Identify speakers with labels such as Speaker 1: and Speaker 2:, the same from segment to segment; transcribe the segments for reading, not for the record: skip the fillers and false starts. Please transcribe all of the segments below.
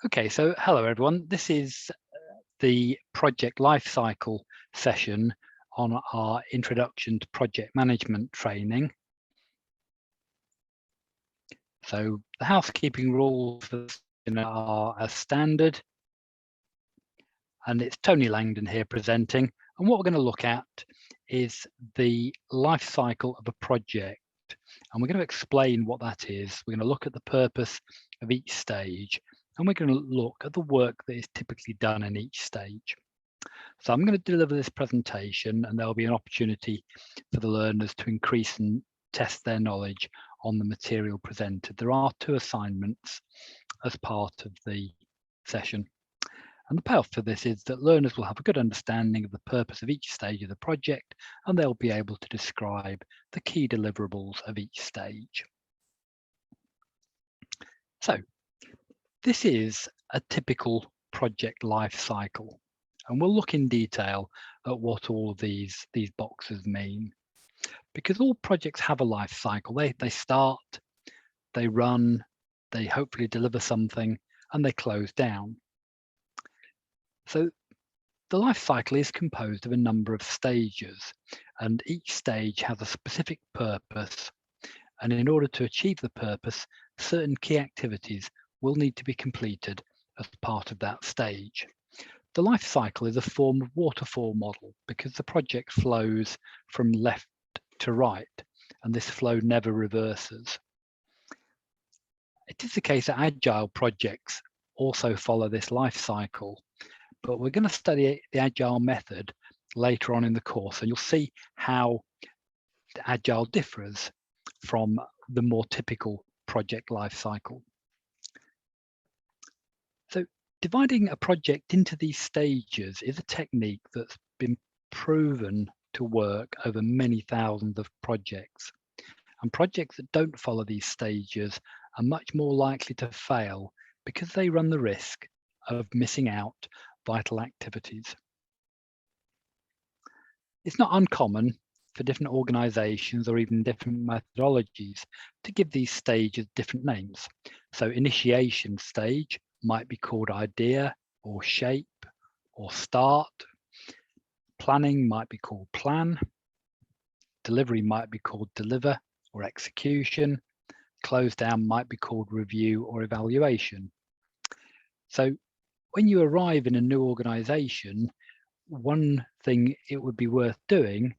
Speaker 1: Okay, so hello everyone. This is the Project Lifecycle session on our Introduction to Project Management training. So the housekeeping rules are as standard, and it's Tony Langdon here presenting. And what we're going to look at is the life cycle of a project, and we're going to explain what that is. We're going to look at the purpose of each stage, and we're going to look at the work that is typically done in each stage. So I'm going to deliver this presentation, and there'll be an opportunity for the learners to increase and test their knowledge on the material presented. There are 2 assignments as part of the session. And the payoff for this is that learners will have a good understanding of the purpose of each stage of the project, and they'll be able to describe the key deliverables of each stage. So this is a typical project life cycle, and we'll look in detail at what all of these boxes mean. Because all projects have a life cycle. They start, they run, they hopefully deliver something, and they close down. So the life cycle is composed of a number of stages, and each stage has a specific purpose. And in order to achieve the purpose, certain key activities will need to be completed as part of that stage. The life cycle is a form of waterfall model because the project flows from left to right, and this flow never reverses. It is the case that agile projects also follow this life cycle, but we're going to study the agile method later on in the course, and you'll see how agile differs from the more typical project life cycle. So dividing a project into these stages is a technique that's been proven to work over many thousands of projects. And projects that don't follow these stages are much more likely to fail because they run the risk of missing out vital activities. It's not uncommon for different organizations or even different methodologies to give these stages different names. So initiation stage might be called idea or shape or start. Planning might be called plan. Delivery might be called deliver or execution. Close down might be called review or evaluation. So when you arrive in a new organization, one thing it would be worth doing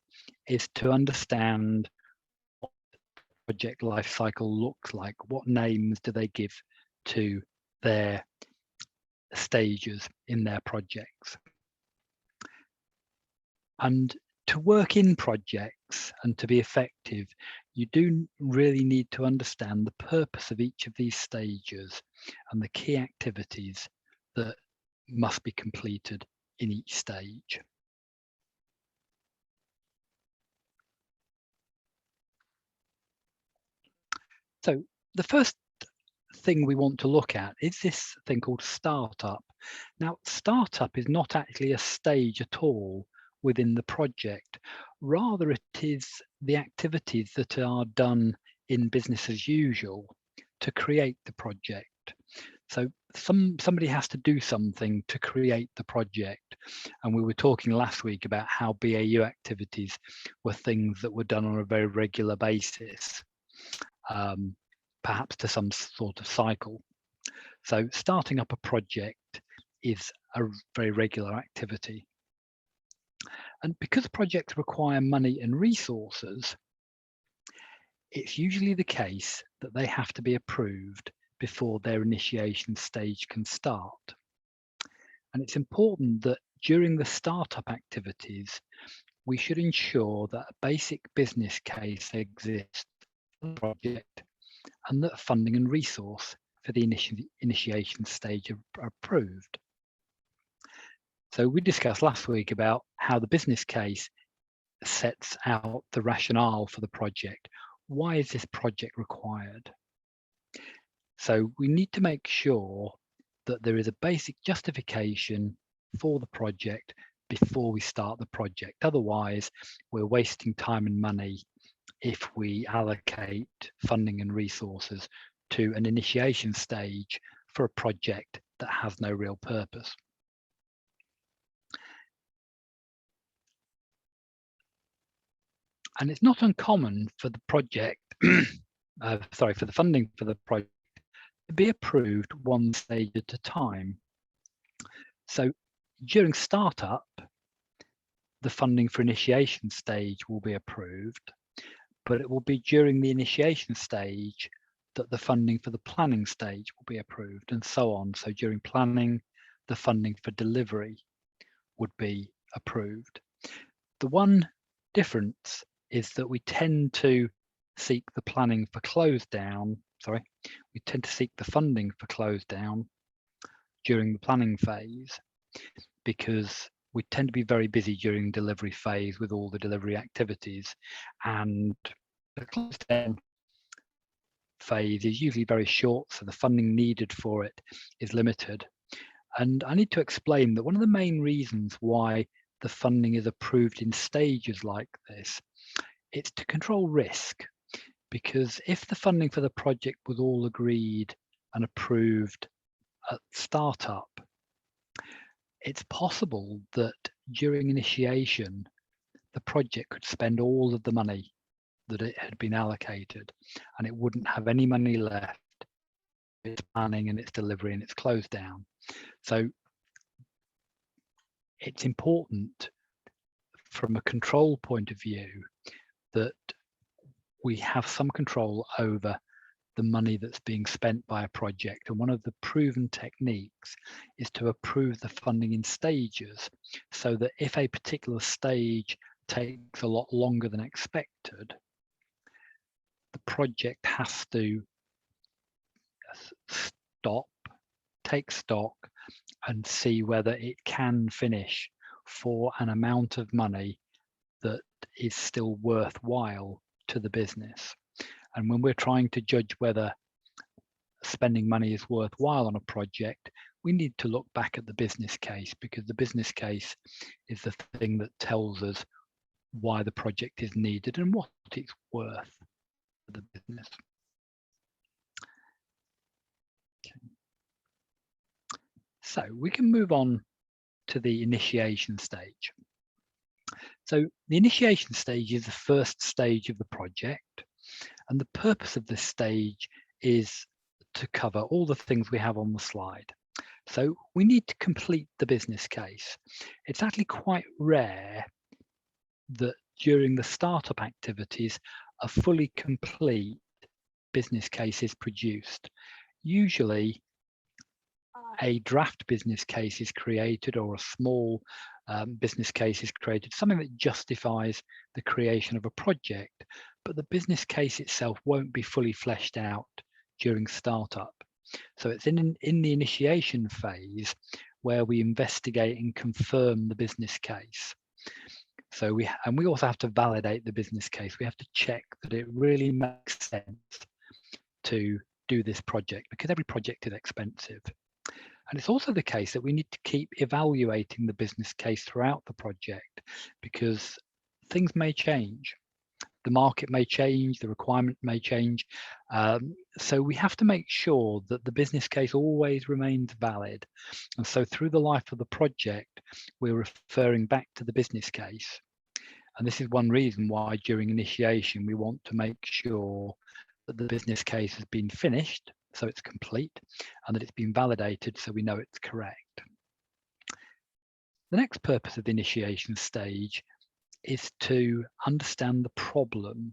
Speaker 1: is to understand what the project life cycle looks like. What names do they give to their stages in their projects? And to work in projects and to be effective, you do really need to understand the purpose of each of these stages and the key activities that must be completed in each stage. So the first thing we want to look at is this thing called startup. Now, startup is not actually a stage at all within the project. Rather, it is the activities that are done in business as usual to create the project. So somebody has to do something to create the project. And we were talking last week about how BAU activities were things that were done on a very regular basis, perhaps to some sort of cycle. So starting up a project is a very regular activity. And because projects require money and resources, it's usually the case that they have to be approved before their initiation stage can start. And it's important that during the startup activities, we should ensure that a basic business case exists for the project and that funding and resource for the initiation stage are approved. So we discussed last week about how the business case sets out the rationale for the project. Why is this project required? So we need to make sure that there is a basic justification for the project before we start the project. Otherwise, we're wasting time and money if we allocate funding and resources to an initiation stage for a project that has no real purpose. And it's not uncommon for the project, for the funding for the project to be approved one stage at a time. So during startup, the funding for initiation stage will be approved, but it will be during the initiation stage that the funding for the planning stage will be approved, and so on. So during planning, the funding for delivery would be approved. The one difference is that we tend to seek the planning for close down, we tend to seek the funding for close down during the planning phase, because we tend to be very busy during delivery phase with all the delivery activities, and the close down phase is usually very short, so the funding needed for it is limited. And I need to explain that one of the main reasons why the funding is approved in stages like this, it's to control risk, because if the funding for the project was all agreed and approved at startup, it's possible that during initiation, the project could spend all of the money that it had been allocated, and it wouldn't have any money left for its planning and its delivery and its close down. So it's important from a control point of view that we have some control over the money that's being spent by a project. And one of the proven techniques is to approve the funding in stages, so that if a particular stage takes a lot longer than expected, the project has to stop, take stock, and see whether it can finish for an amount of money that is still worthwhile to the business. And when we're trying to judge whether spending money is worthwhile on a project, we need to look back at the business case, because the business case is the thing that tells us why the project is needed and what it's worth for the business. Okay. So we can move on to the initiation stage. So the initiation stage is the first stage of the project, and the purpose of this stage is to cover all the things we have on the slide. So we need to complete the business case. It's actually quite rare that during the startup activities, a fully complete business case is produced. Usually, a draft business case is created, or a small business case is created, something that justifies the creation of a project, but the business case itself won't be fully fleshed out during startup. So it's in the initiation phase where we investigate and confirm the business case. So we also have to validate the business case. We have to check that it really makes sense to do this project, because every project is expensive. And it's also the case that we need to keep evaluating the business case throughout the project, because things may change. The market may change, the requirement may change. So we have to make sure that the business case always remains valid. And so through the life of the project, we're referring back to the business case. And this is one reason why during initiation, we want to make sure that the business case has been finished, so it's complete, and that it's been validated so we know it's correct. The next purpose of the initiation stage is to understand the problem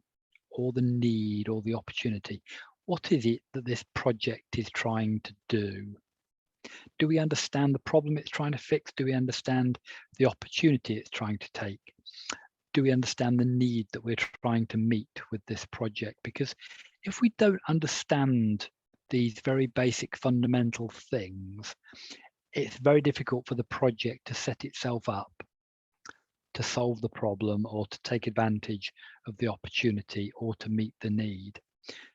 Speaker 1: or the need or the opportunity. What is it that this project is trying to do? Do we understand the problem it's trying to fix? Do we understand the opportunity it's trying to take? Do we understand the need that we're trying to meet with this project? Because if we don't understand these very basic fundamental things, it's very difficult for the project to set itself up to solve the problem or to take advantage of the opportunity or to meet the need.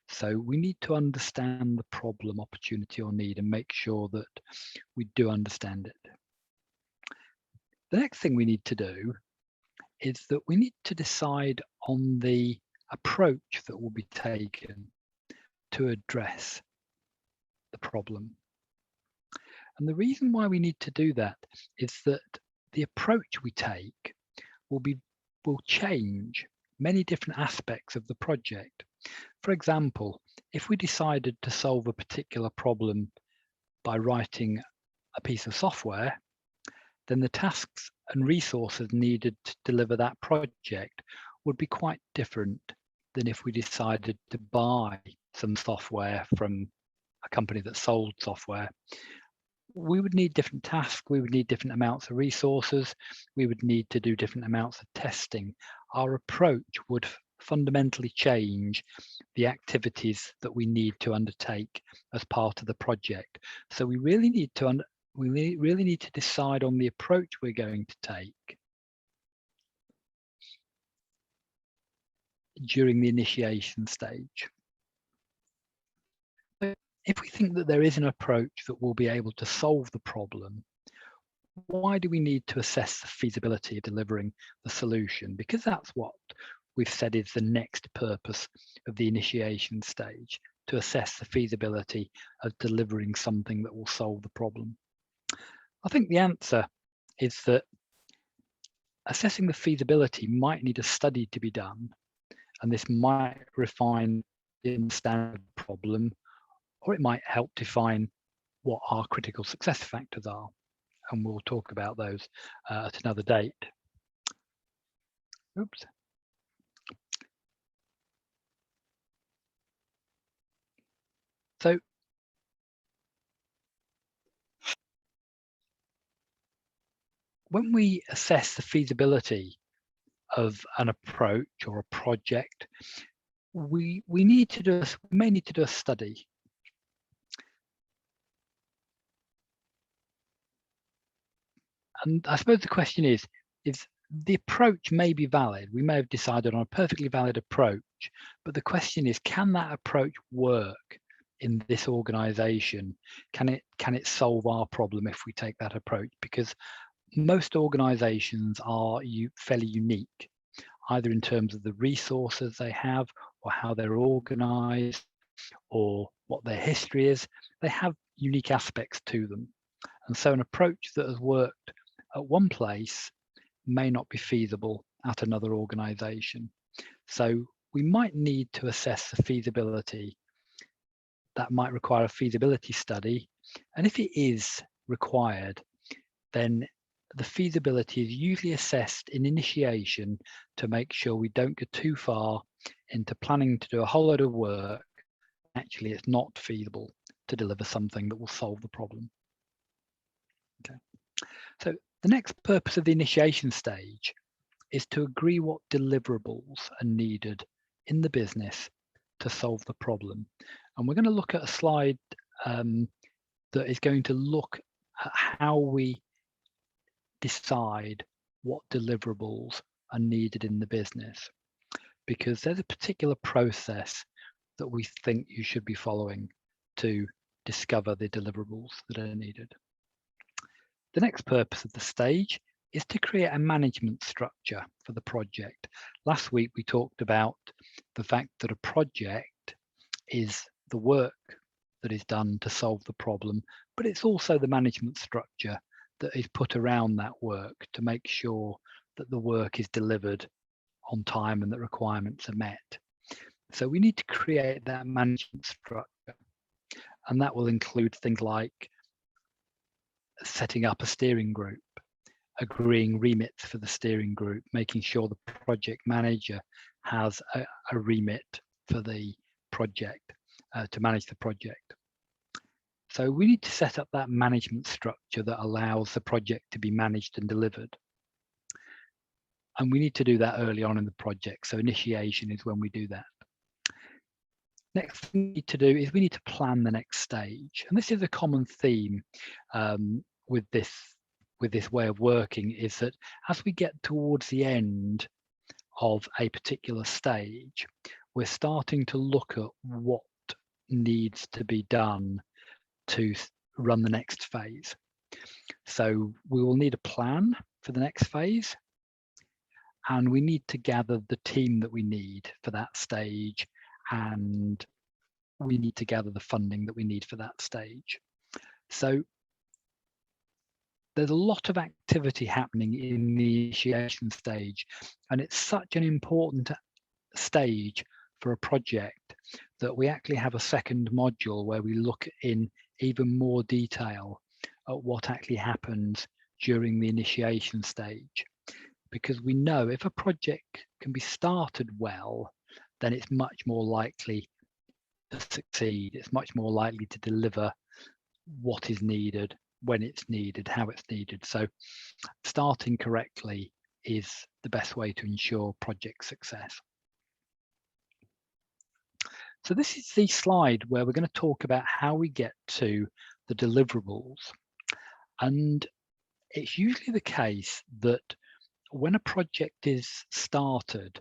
Speaker 1: So we need to understand the problem, opportunity, or need, and make sure that we do understand it. The next thing we need to do is that we need to decide on the approach that will be taken to address the problem. And the reason why we need to do that is that the approach we take will change many different aspects of the project. For example, if we decided to solve a particular problem by writing a piece of software, then the tasks and resources needed to deliver that project would be quite different than if we decided to buy some software from a company that sold software. We would need different tasks, we would need different amounts of resources, we would need to do different amounts of testing. Our approach would fundamentally change the activities that we need to undertake as part of the project. So we really need to decide on the approach we're going to take during the initiation stage. If we think that there is an approach that will be able to solve the problem, why do we need to assess the feasibility of delivering the solution? Because that's what we've said is the next purpose of the initiation stage, to assess the feasibility of delivering something that will solve the problem. I think the answer is that assessing the feasibility might need a study to be done, and this might refine the understanding of the problem, or it might help define what our critical success factors are. And we'll talk about those at another date. Oops. So when we assess the feasibility of an approach or a project, we may need to do a study. And I suppose the question is the approach may be valid. We may have decided on a perfectly valid approach, but the question is, can that approach work in this organization? Can it solve our problem if we take that approach? Because most organizations are fairly unique, either in terms of the resources they have, or how they're organized, or what their history is. They have unique aspects to them. And so an approach that has worked at one place may not be feasible at another organization. So we might need to assess the feasibility. That might require a feasibility study. And if it is required, then the feasibility is usually assessed in initiation to make sure we don't go too far into planning to do a whole load of work. Actually, it's not feasible to deliver something that will solve the problem. Okay. So the next purpose of the initiation stage is to agree what deliverables are needed in the business to solve the problem. And we're going to look at a slide that is going to look at how we decide what deliverables are needed in the business, because there's a particular process that we think you should be following to discover the deliverables that are needed. The next purpose of the stage is to create a management structure for the project. Last week we talked about the fact that a project is the work that is done to solve the problem, but it's also the management structure that is put around that work to make sure that the work is delivered on time and that requirements are met. So we need to create that management structure, and that will include things like setting up a steering group, agreeing remits for the steering group, making sure the project manager has a remit for the project to manage the project. So we need to set up that management structure that allows the project to be managed and delivered. And we need to do that early on in the project. So initiation is when we do that. Next thing we need to do is we need to plan the next stage. And this is a common theme with this way of working, is that as we get towards the end of a particular stage, we're starting to look at what needs to be done to run the next phase. So we will need a plan for the next phase, and we need to gather the team that we need for that stage, and we need to gather the funding that we need for that stage. So there's a lot of activity happening in the initiation stage, and it's such an important stage for a project that we actually have a second module where we look in even more detail at what actually happens during the initiation stage. Because we know if a project can be started well, then it's much more likely to succeed. It's much more likely to deliver what is needed, when it's needed, how it's needed. So starting correctly is the best way to ensure project success. So this is the slide where we're going to talk about how we get to the deliverables. And it's usually the case that when a project is started,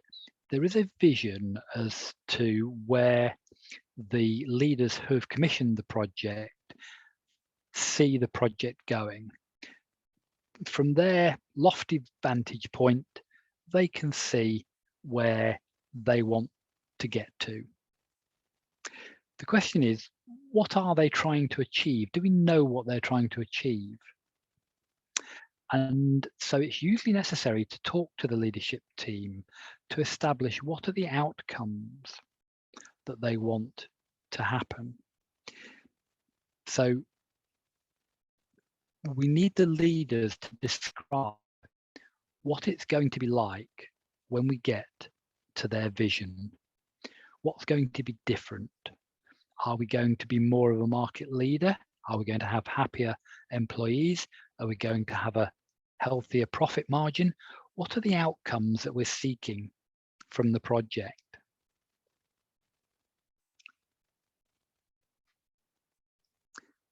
Speaker 1: there is a vision as to where the leaders who have commissioned the project see the project going. From their lofty vantage point, they can see where they want to get to. The question is, what are they trying to achieve? Do we know what they're trying to achieve? And so it's usually necessary to talk to the leadership team to establish what are the outcomes that they want to happen. So we need the leaders to describe what it's going to be like when we get to their vision. What's going to be different? Are we going to be more of a market leader? Are we going to have happier employees? Are we going to have a healthier profit margin? What are the outcomes that we're seeking from the project?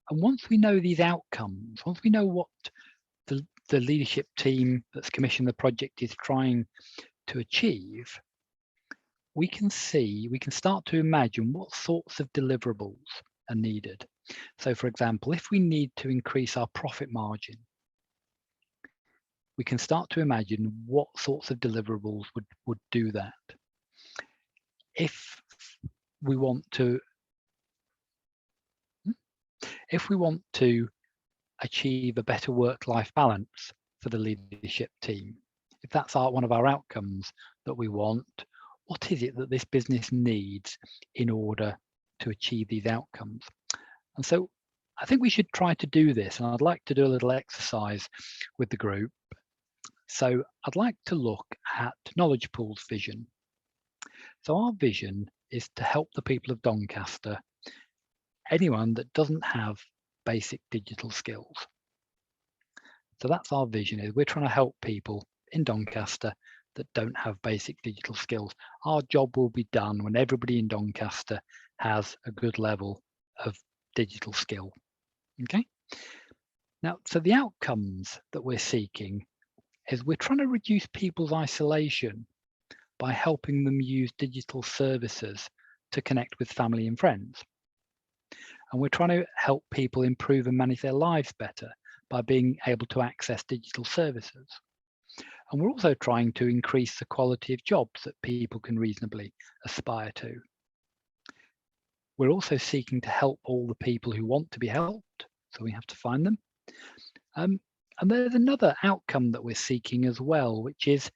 Speaker 1: And once we know these outcomes, once we know what the leadership team that's commissioned the project is trying to achieve, we can start to imagine what sorts of deliverables are needed. So for example, if we need to increase our profit margin, we can start to imagine what sorts of deliverables would do that. If we want to achieve a better work-life balance for the leadership team, if that's one of our outcomes that we want, what is it that this business needs in order to achieve these outcomes? And so I think we should try to do this, and I'd like to do a little exercise with the group. So I'd like to look at Knowledge Pool's vision. So our vision is to help the people of Doncaster, anyone that doesn't have basic digital skills. So that's our vision, is we're trying to help people in Doncaster that don't have basic digital skills. Our job will be done when everybody in Doncaster has a good level of digital skill. Okay. Now, so the outcomes that we're seeking is we're trying to reduce people's isolation by helping them use digital services to connect with family and friends. And we're trying to help people improve and manage their lives better by being able to access digital services. And we're also trying to increase the quality of jobs that people can reasonably aspire to. We're also seeking to help all the people who want to be helped, so we have to find them. And there's another outcome that we're seeking as well, which is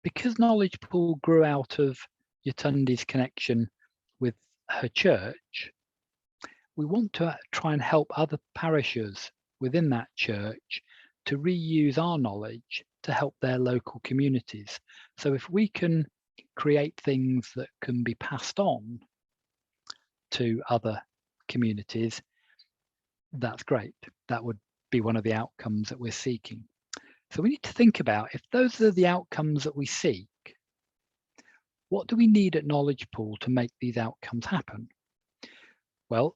Speaker 1: because Knowledge Pool grew out of Yatundi's connection with her church, we want to try and help other parishes within that church to reuse our knowledge to help their local communities. So if we can create things that can be passed on to other communities, that's great. That would be one of the outcomes that we're seeking. So we need to think about, if those are the outcomes that we seek, what do we need at Knowledge Pool to make these outcomes happen? Well,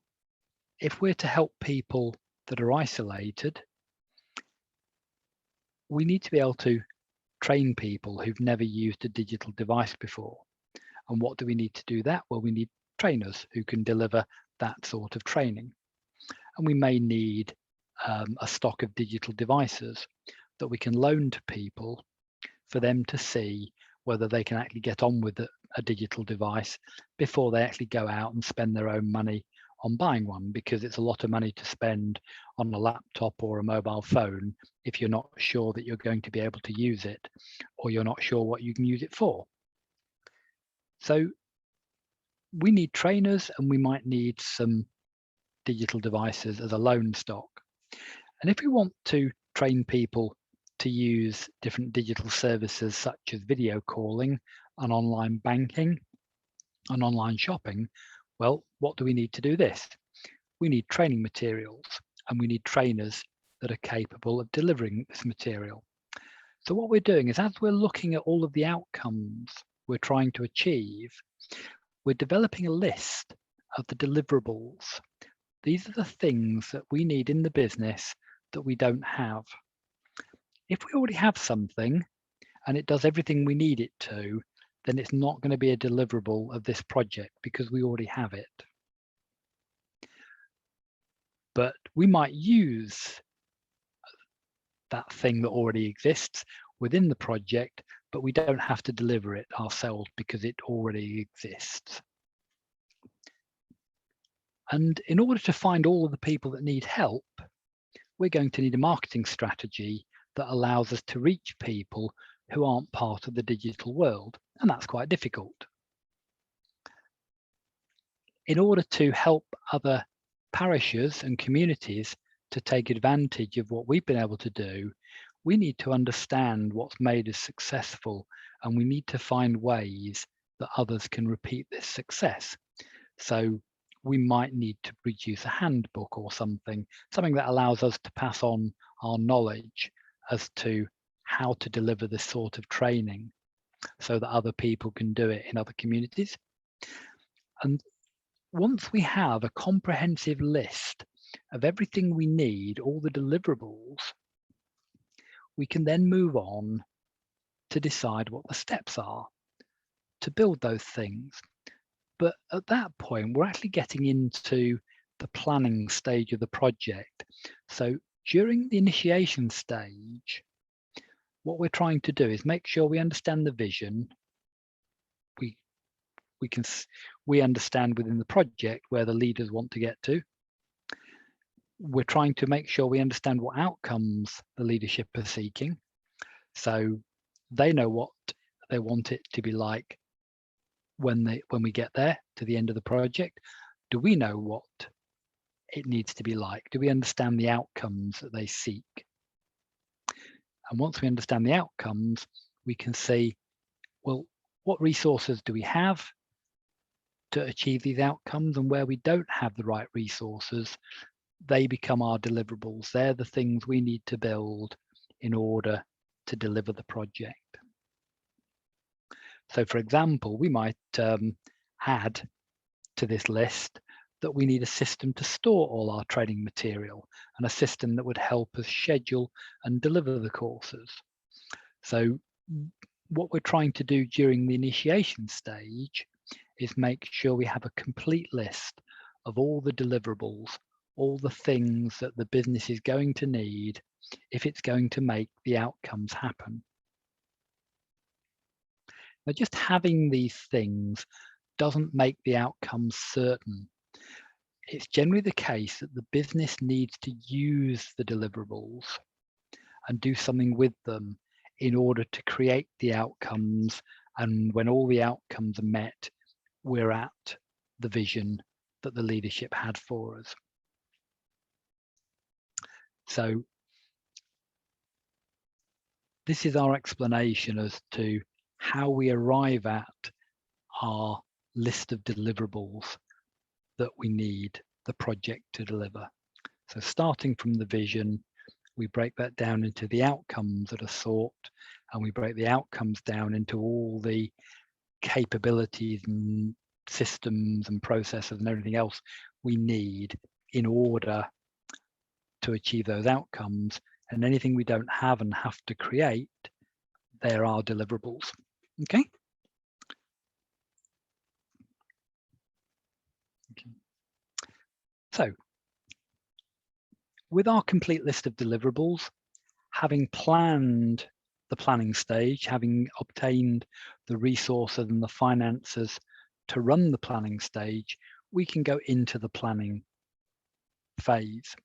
Speaker 1: if we're to help people that are isolated, we need to be able to train people who've never used a digital device before. And what do we need to do that? Well, we need trainers who can deliver that sort of training. And we may need a stock of digital devices that we can loan to people for them to see whether they can actually get on with a digital device before they actually go out and spend their own money on buying one, because it's a lot of money to spend on a laptop or a mobile phone if you're not sure that you're going to be able to use it, or you're not sure what you can use it for. So we need trainers, and we might need some digital devices as a loan stock. And if we want to train people to use different digital services such as video calling and online banking and online shopping, well, what do we need to do this? We need training materials, and we need trainers that are capable of delivering this material. So what we're doing is, as we're looking at all of the outcomes we're trying to achieve, we're developing a list of the deliverables. These are the things that we need in the business that we don't have. If we already have something and it does everything we need it to, then it's not going to be a deliverable of this project because we already have it. But we might use that thing that already exists within the project, but we don't have to deliver it ourselves because it already exists. And in order to find all of the people that need help, we're going to need a marketing strategy that allows us to reach people who aren't part of the digital world, and that's quite difficult. In order to help other parishes and communities to take advantage of what we've been able to do, we need to understand what's made us successful, and we need to find ways that others can repeat this success. So we might need to produce a handbook or something that allows us to pass on our knowledge as to how to deliver this sort of training so that other people can do it in other communities. And once we have a comprehensive list of everything we need, all the deliverables, we can then move on to decide what the steps are to build those things. But at that point, we're actually getting into the planning stage of the project. So during the initiation stage, what we're trying to do is make sure we understand the vision. We understand within the project where the leaders want to get to. We're trying to make sure we understand what outcomes the leadership are seeking, so they know what they want it to be like when we get there to the end of the project. Do we know what it needs to be like? Do we understand the outcomes that they seek? And once we understand the outcomes, we can see, well, what resources do we have to achieve these outcomes? And where we don't have the right resources, they become our deliverables. They're the things we need to build in order to deliver the project. So for example, we might add to this list that we need a system to store all our training material, and a system that would help us schedule and deliver the courses. So what we're trying to do during the initiation stage is make sure we have a complete list of all the deliverables, all the things that the business is going to need if it's going to make the outcomes happen. Now, just having these things doesn't make the outcomes certain. It's generally the case that the business needs to use the deliverables and do something with them in order to create the outcomes. And when all the outcomes are met, we're at the vision that the leadership had for us. So this is our explanation as to how we arrive at our list of deliverables that we need the project to deliver. So starting from the vision, we break that down into the outcomes that are sought, and we break the outcomes down into all the capabilities and systems and processes and everything else we need in order to achieve those outcomes. And anything we don't have and have to create, there are deliverables. Okay. So with our complete list of deliverables, having planned the planning stage, having obtained the resources and the finances to run the planning stage, we can go into the planning phase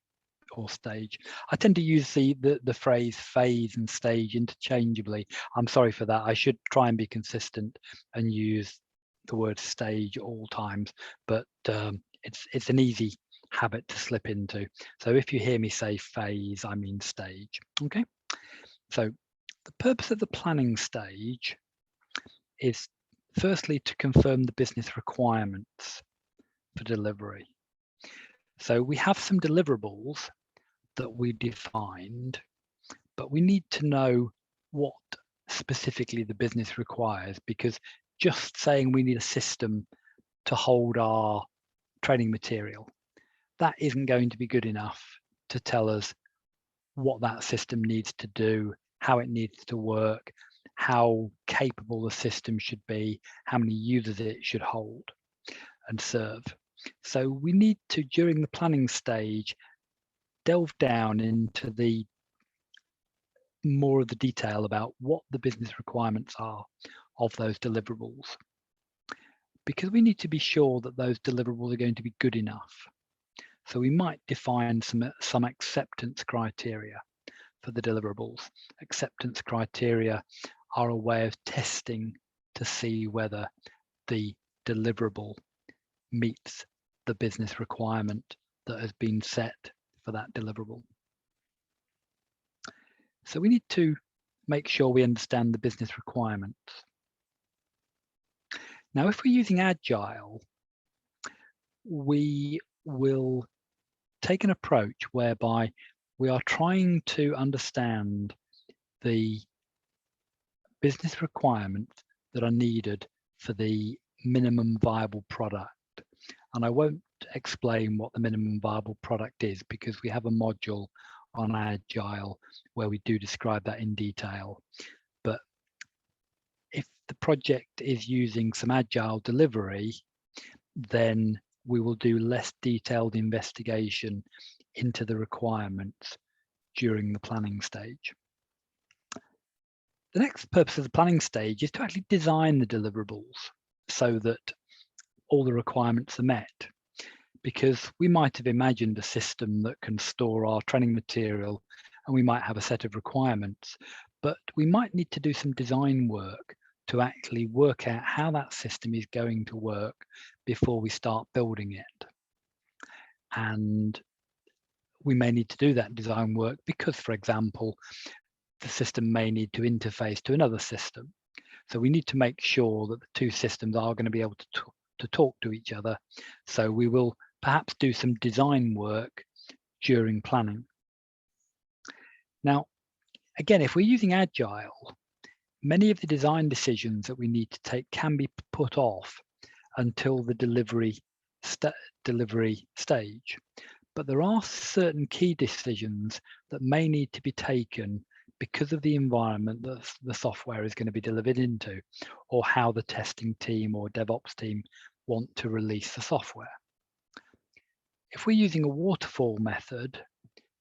Speaker 1: or stage. I tend to use the phrase phase and stage interchangeably. I'm sorry for that. I should try and be consistent and use the word stage at all times, but it's an easy habit to slip into. So if you hear me say phase, I mean stage. Okay. So the purpose of the planning stage is firstly to confirm the business requirements for delivery. So we have some deliverables that we defined, but we need to know what specifically the business requires, because just saying we need a system to hold our training material, that isn't going to be good enough to tell us what that system needs to do, how it needs to work, how capable the system should be, how many users it should hold and serve. So we need to, during the planning stage, delve down into the more of the detail about what the business requirements are of those deliverables, because we need to be sure that those deliverables are going to be good enough. So we might define some acceptance criteria for the deliverables. Acceptance criteria are a way of testing to see whether the deliverable meets the business requirement that has been set for that deliverable. So we need to make sure we understand the business requirements. Now, if we're using Agile, we will take an approach whereby we are trying to understand the business requirements that are needed for the minimum viable product. And I won't explain what the minimum viable product is, because we have a module on Agile where we do describe that in detail. But if the project is using some Agile delivery, then we will do less detailed investigation into the requirements during the planning stage. The next purpose of the planning stage is to actually design the deliverables so that all the requirements are met, because we might have imagined a system that can store our training material and we might have a set of requirements, but we might need to do some design work to actually work out how that system is going to work before we start building it. And we may need to do that design work because, for example, the system may need to interface to another system. So we need to make sure that the two systems are going to be able to talk to each other. So we will perhaps do some design work during planning. Now, again, if we're using Agile, many of the design decisions that we need to take can be put off until the delivery stage. But there are certain key decisions that may need to be taken because of the environment that the software is going to be delivered into, or how the testing team or DevOps team want to release the software. If we're using a waterfall method,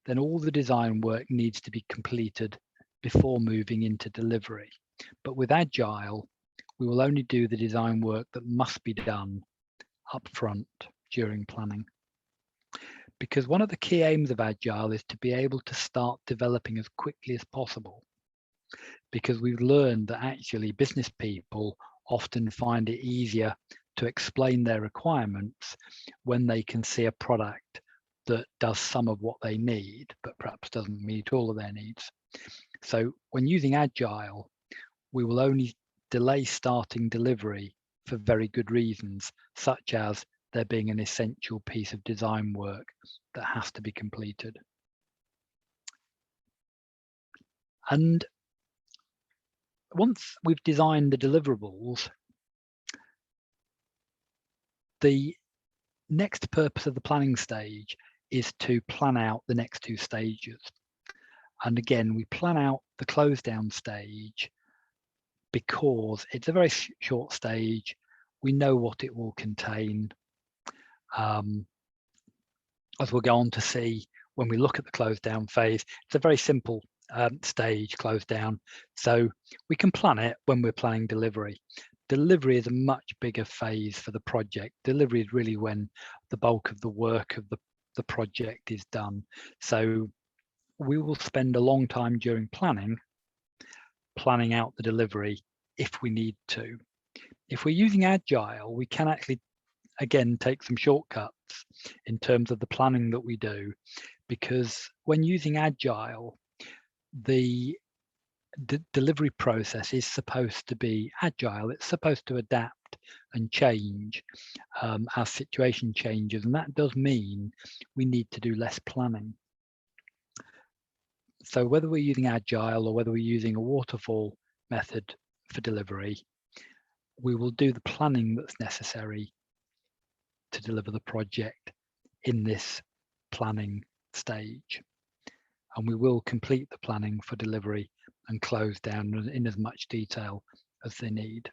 Speaker 1: then all the design work needs to be completed before moving into delivery. But with Agile, we will only do the design work that must be done up front during planning. Because one of the key aims of Agile is to be able to start developing as quickly as possible. Because we've learned that actually business people often find it easier to explain their requirements when they can see a product that does some of what they need, but perhaps doesn't meet all of their needs. So when using Agile, we will only delay starting delivery for very good reasons, such as there being an essential piece of design work that has to be completed. And once we've designed the deliverables, the next purpose of the planning stage is to plan out the next two stages. And again, we plan out the close down stage because it's a very short stage. We know what it will contain. As we'll go on to see when we look at the close down phase, it's a very simple stage, close down. So we can plan it when we're planning delivery. Delivery is a much bigger phase for the project. Delivery is really when the bulk of the work of the project is done. So we will spend a long time during planning out the delivery if we need to. If we're using Agile, we can actually, again, take some shortcuts in terms of the planning that we do, because when using Agile, the delivery process is supposed to be agile. It's supposed to adapt and change as situation changes, and that does mean we need to do less planning. So whether we're using Agile or whether we're using a waterfall method for delivery, we will do the planning that's necessary to deliver the project in this planning stage. And we will complete the planning for delivery and close down in as much detail as they need.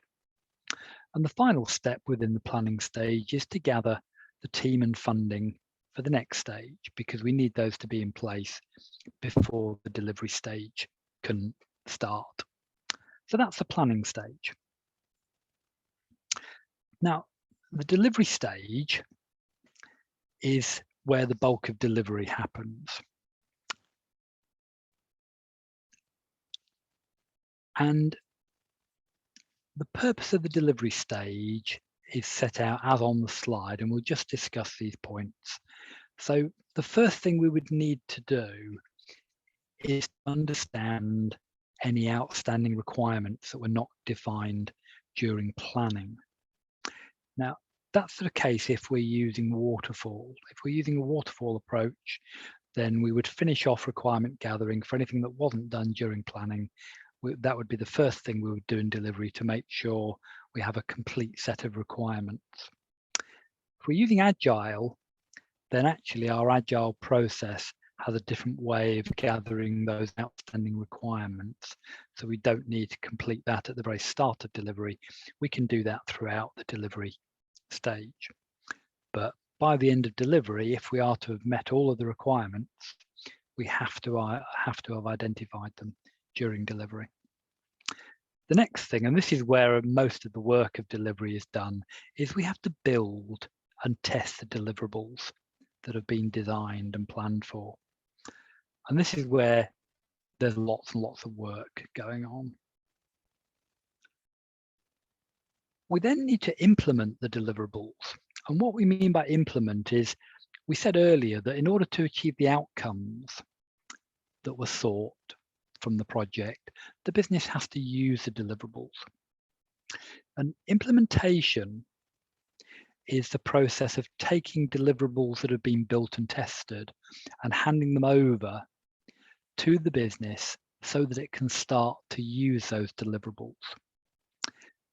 Speaker 1: And the final step within the planning stage is to gather the team and funding for the next stage, because we need those to be in place before the delivery stage can start. So that's the planning stage. Now, the delivery stage is where the bulk of delivery happens. And the purpose of the delivery stage is set out as on the slide, and we'll just discuss these points. So the first thing we would need to do is to understand any outstanding requirements that were not defined during planning. Now, that's the case if we're using waterfall. If we're using a waterfall approach, then we would finish off requirement gathering for anything that wasn't done during planning. That would be the first thing we would do in delivery to make sure we have a complete set of requirements. If we're using Agile, then actually our Agile process has a different way of gathering those outstanding requirements. So we don't need to complete that at the very start of delivery. We can do that throughout the delivery stage. But by the end of delivery, if we are to have met all of the requirements, we have to have identified them during delivery. The next thing, and this is where most of the work of delivery is done, is we have to build and test the deliverables that have been designed and planned for. And this is where there's lots and lots of work going on. We then need to implement the deliverables. And what we mean by implement is, we said earlier that in order to achieve the outcomes that were sought from the project, the business has to use the deliverables. And implementation is the process of taking deliverables that have been built and tested and handing them over to the business so that it can start to use those deliverables.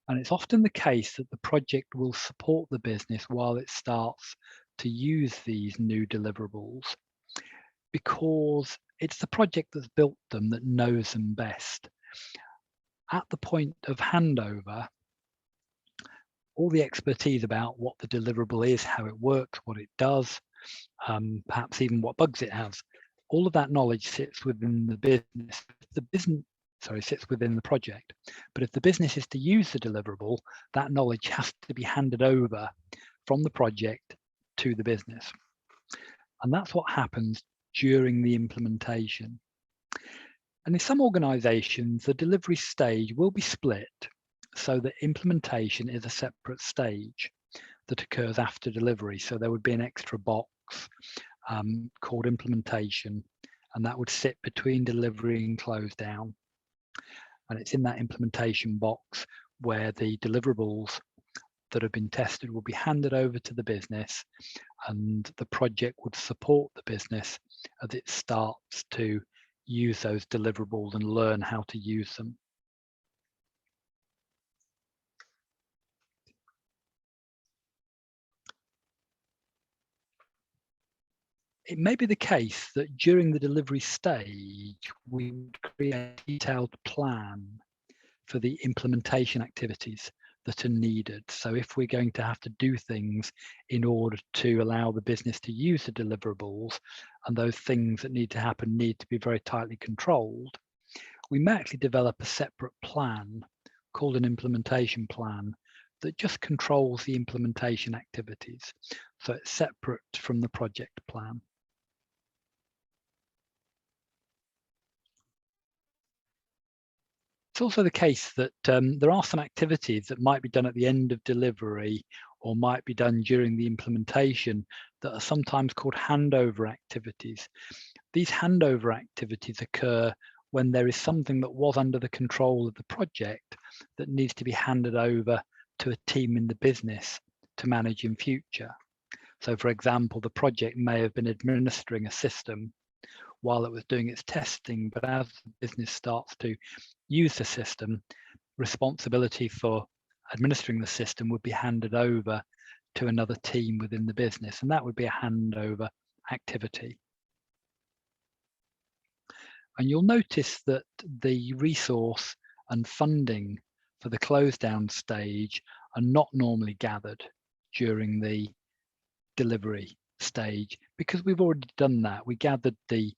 Speaker 1: And it's often the case that the project will support the business while it starts to use these new deliverables, because it's the project that's built them that knows them best. At the point of handover, all the expertise about what the deliverable is, how it works, what it does, perhaps even what bugs it has, all of that knowledge sits within the business. Sits within the project. But if the business is to use the deliverable, that knowledge has to be handed over from the project to the business. And that's what happens during the implementation. And in some organizations, the delivery stage will be split so that implementation is a separate stage that occurs after delivery. So there would be an extra box called implementation, and that would sit between delivery and close down. And it's in that implementation box where the deliverables that have been tested will be handed over to the business, and the project would support the business as it starts to use those deliverables and learn how to use them. It may be the case that during the delivery stage, we would create a detailed plan for the implementation activities that are needed. So if we're going to have to do things in order to allow the business to use the deliverables, and those things that need to happen need to be very tightly controlled, we may actually develop a separate plan called an implementation plan that just controls the implementation activities. So it's separate from the project plan. It's also the case that there are some activities that might be done at the end of delivery or might be done during the implementation that are sometimes called handover activities. These handover activities occur when there is something that was under the control of the project that needs to be handed over to a team in the business to manage in future. So for example, the project may have been administering a system while it was doing its testing, but as the business starts to use the system, responsibility for administering the system would be handed over to another team within the business, and that would be a handover activity. And you'll notice that the resource and funding for the close down stage are not normally gathered during the delivery stage because we've already done that. We gathered the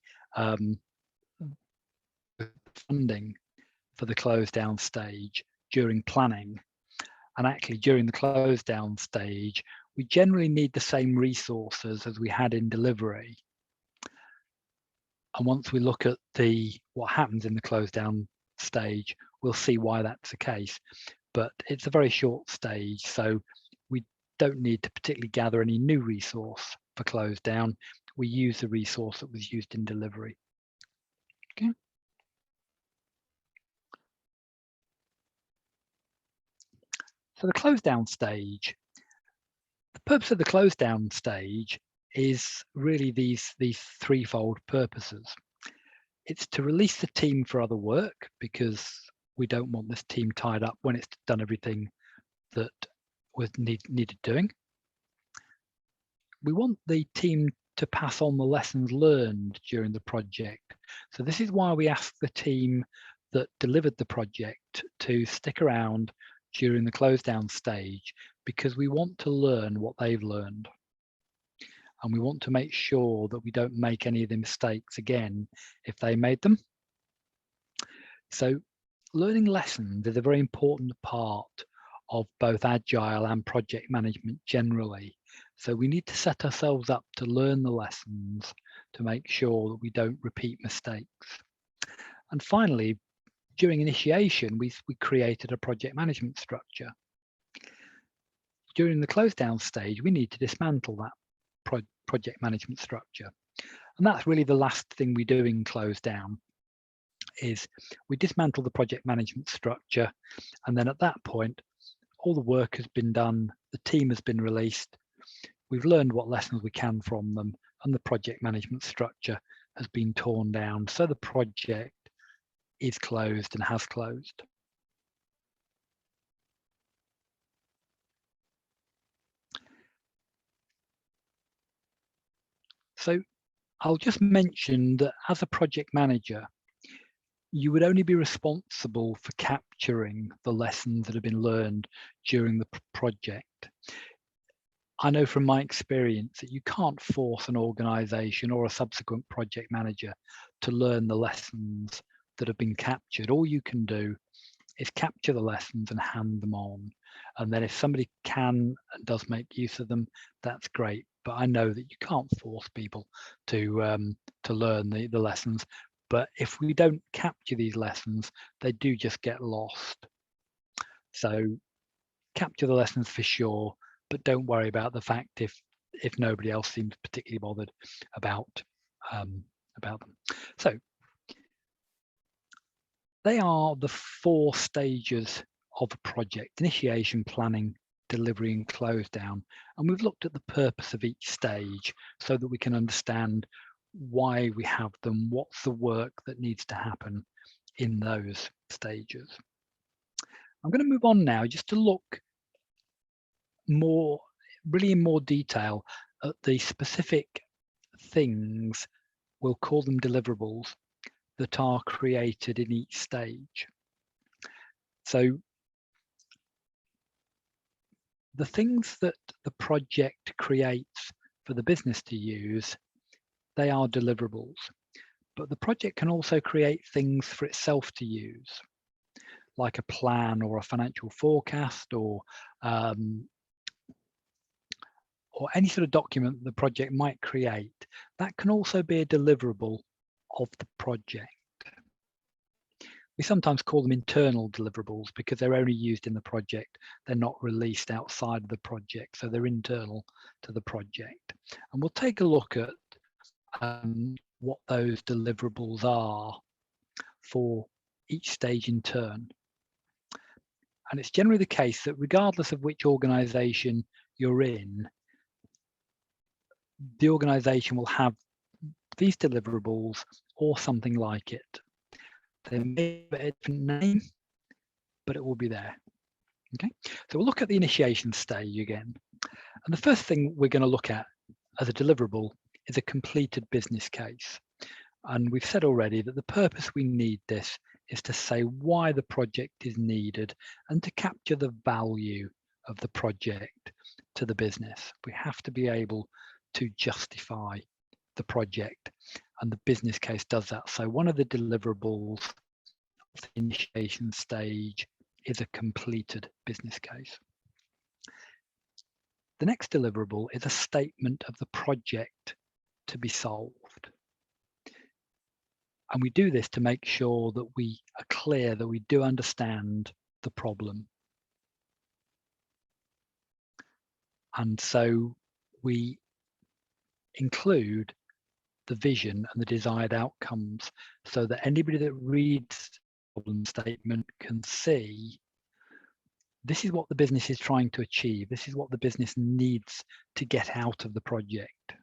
Speaker 1: funding for the close down stage during planning, and actually during the close down stage we generally need the same resources as we had in delivery. And once we look at what happens in the close down stage, we'll see why that's the case. But it's a very short stage, so we don't need to particularly gather any new resource for close down. We use the resource that was used in delivery. Okay. So the close down stage, the purpose of the close down stage is really these threefold purposes. It's to release the team for other work because we don't want this team tied up when it's done everything that was needed doing. We want the team to pass on the lessons learned during the project. So this is why we ask the team that delivered the project to stick around during the close down stage, because we want to learn what they've learned. And we want to make sure that we don't make any of the mistakes again if they made them. So learning lessons is a very important part of both agile and project management generally. So we need to set ourselves up to learn the lessons to make sure that we don't repeat mistakes. And finally, during initiation, we created a project management structure. During the close down stage, we need to dismantle that project management structure. And that's really the last thing we do in close down, is we dismantle the project management structure. And then at that point, all the work has been done, the team has been released, we've learned what lessons we can from them, and the project management structure has been torn down. So the project is closed and has closed. So I'll just mention that as a project manager, you would only be responsible for capturing the lessons that have been learned during the project. I know from my experience that you can't force an organization or a subsequent project manager to learn the lessons that have been captured. All you can do is capture the lessons and hand them on. And then if somebody can and does make use of them, that's great. But I know that you can't force people to learn the lessons. But if we don't capture these lessons, they do just get lost. So capture the lessons for sure, but don't worry about the fact if nobody else seems particularly bothered about them. So they are the 4 stages of a project: initiation, planning, delivery, and close down. And we've looked at the purpose of each stage so that we can understand why we have them, what's the work that needs to happen in those stages. I'm going to move on now just to look really in more detail at the specific things, we'll call them deliverables, that are created in each stage. So the things that the project creates for the business to use, they are deliverables. But the project can also create things for itself to use. like a plan or a financial forecast or any sort of document the project might create, that can also be a deliverable of the project. We sometimes call them internal deliverables because they're only used in the project. They're not released outside of the project, so they're internal to the project. And we'll take a look at what those deliverables are for each stage in turn. And it's generally the case that regardless of which organization you're in, the organization will have these deliverables or something like it. They may have a different name, but it will be there. Okay, so we'll look at the initiation stage again. And the first thing we're going to look at as a deliverable is a completed business case. And we've said already that the purpose we need this is to say why the project is needed and to capture the value of the project to the business. We have to be able to justify the project, and the business case does that. So one of the deliverables of the initiation stage is a completed business case. The next deliverable is a statement of the project to be solved. And we do this to make sure that we are clear that we do understand the problem. And so we include the vision and the desired outcomes so that anybody that reads the problem statement can see this is what the business is trying to achieve. This is what the business needs to get out of the project.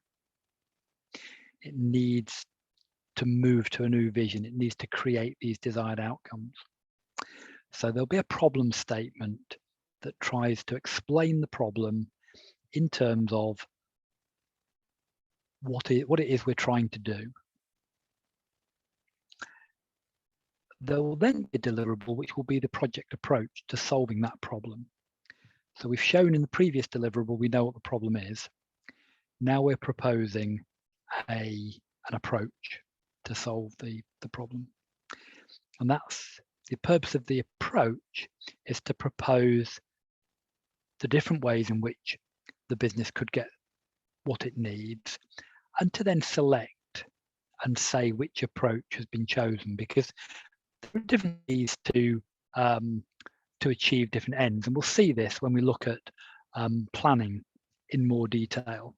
Speaker 1: It needs to move to a new vision. It needs to create these desired outcomes. So there'll be a problem statement that tries to explain the problem in terms of what it is we're trying to do. There will then be a deliverable, which will be the project approach to solving that problem. So we've shown in the previous deliverable, we know what the problem is. Now we're proposing an approach to solve the problem. And that's the purpose of the approach, is to propose the different ways in which the business could get what it needs, and to then select and say which approach has been chosen, because there are different ways to achieve different ends. And we'll see this when we look at planning in more detail.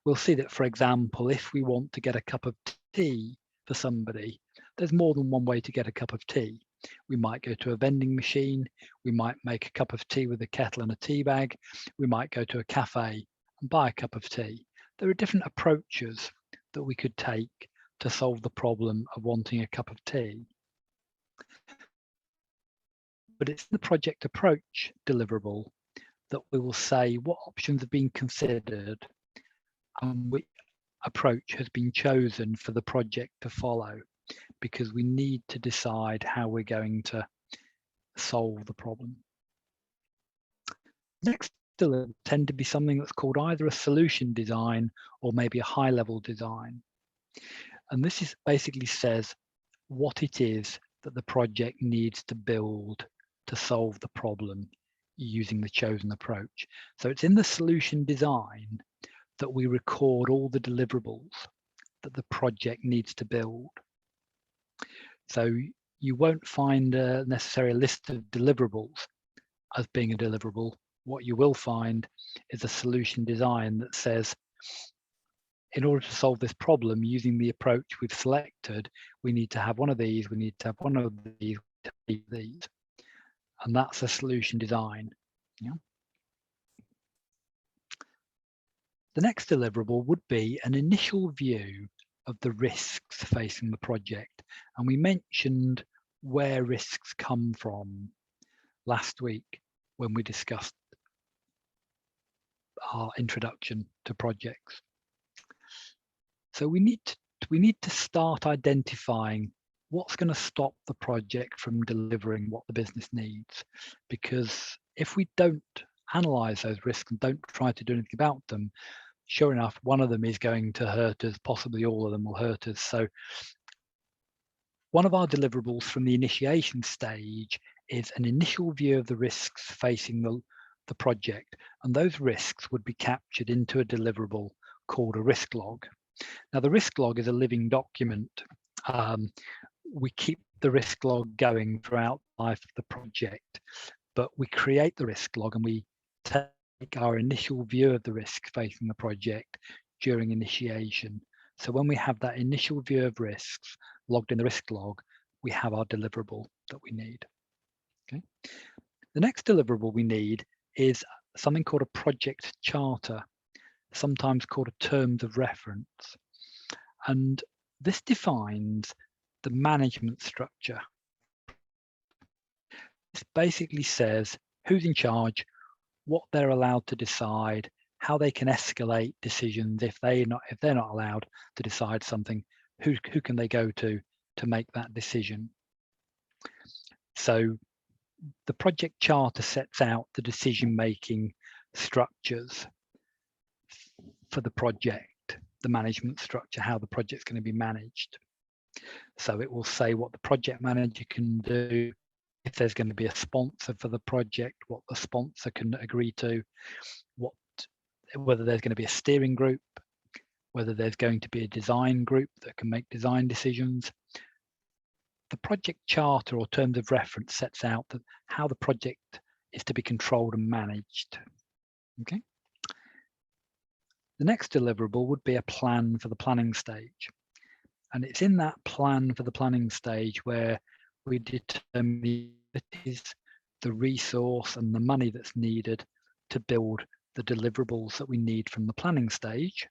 Speaker 1: We'll see that, for example, if we want to get a cup of tea for somebody, there's more than one way to get a cup of tea. We might go to a vending machine, we might make a cup of tea with a kettle and a tea bag, we might go to a cafe and buy a cup of tea. There are different approaches that we could take to solve the problem of wanting a cup of tea. But it's the project approach deliverable that we will say what options have been considered and which approach has been chosen for the project to follow, because we need to decide how we're going to solve the problem. Next will tend to be something that's called either a solution design or maybe a high-level design. And this is basically says what it is that the project needs to build to solve the problem using the chosen approach. So it's in the solution design that we record all the deliverables that the project needs to build. So you won't find necessarily a list of deliverables as being a deliverable. What you will find is a solution design that says, in order to solve this problem using the approach we've selected, we need to have one of these, we need to have one of these, these. And that's a solution design. Yeah. The next deliverable would be an initial view of the risks facing the project. And we mentioned where risks come from last week when we discussed our introduction to projects. So we need to start identifying what's going to stop the project from delivering what the business needs. Because if we don't analyze those risks and don't try to do anything about them, sure enough, one of them is going to hurt us, possibly all of them will hurt us. So one of our deliverables from the initiation stage is an initial view of the risks facing the project, and those risks would be captured into a deliverable called a risk log. Now, the risk log is a living document. We keep the risk log going throughout the life of the project, but we create the risk log and we take our initial view of the risk facing the project during initiation. So when we have that initial view of risks logged in the risk log, we have our deliverable that we need. Okay. The next deliverable we need is something called a project charter, sometimes called a terms of reference. And this defines the management structure. This basically says who's in charge, what they're allowed to decide, how they can escalate decisions if they're not allowed to decide something, who can they go to make that decision. So the project charter sets out the decision-making structures for the project, the management structure, how the project's going to be managed. So it will say what the project manager can do, if there's going to be a sponsor for the project, what the sponsor can agree to, whether there's going to be a steering group, whether there's going to be a design group that can make design decisions. The project charter or terms of reference sets out how the project is to be controlled and managed. Okay. The next deliverable would be a plan for the planning stage. And it's in that plan for the planning stage where we determine the resource and the money that's needed to build the deliverables that we need from the planning stage.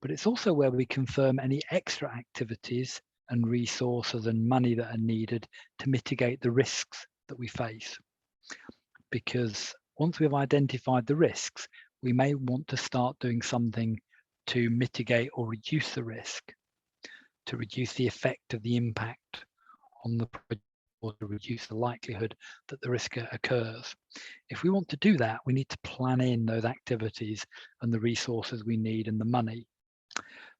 Speaker 1: But it's also where we confirm any extra activities and resources and money that are needed to mitigate the risks that we face. Because once we've identified the risks, we may want to start doing something to mitigate or reduce the risk, to reduce the effect of the impact on the project, or to reduce the likelihood that the risk occurs. If we want to do that, we need to plan in those activities and the resources we need and the money.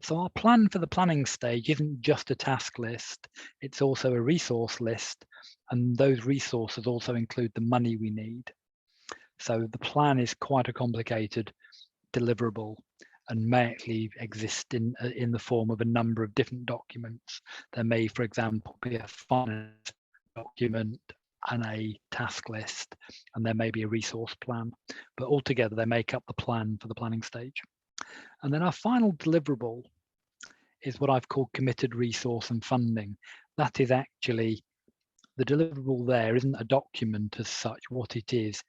Speaker 1: So our plan for the planning stage isn't just a task list, it's also a resource list, and those resources also include the money we need. So the plan is quite a complicated deliverable and may actually exist in the form of a number of different documents. There may, for example, be a finance document and a task list, and there may be a resource plan, but altogether they make up the plan for the planning stage. And then our final deliverable is what I've called committed resource and funding. That is actually, the deliverable there isn't a document as such. What it is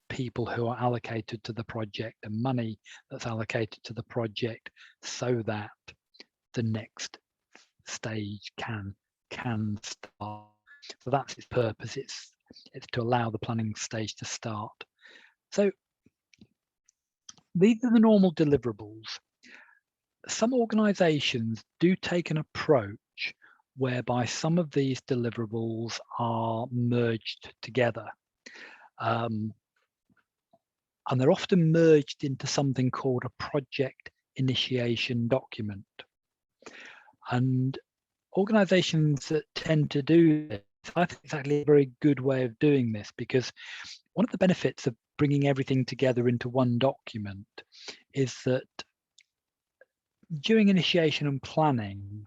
Speaker 1: people who are allocated to the project and money that's allocated to the project so that the next stage can start. So that's its purpose. It's to allow the planning stage to start. So these are the normal deliverables. Some organizations do take an approach whereby some of these deliverables are merged together. And they're often merged into something called a project initiation document. And organizations that tend to do this, I think it's actually a very good way of doing this, because one of the benefits of bringing everything together into one document is that during initiation and planning,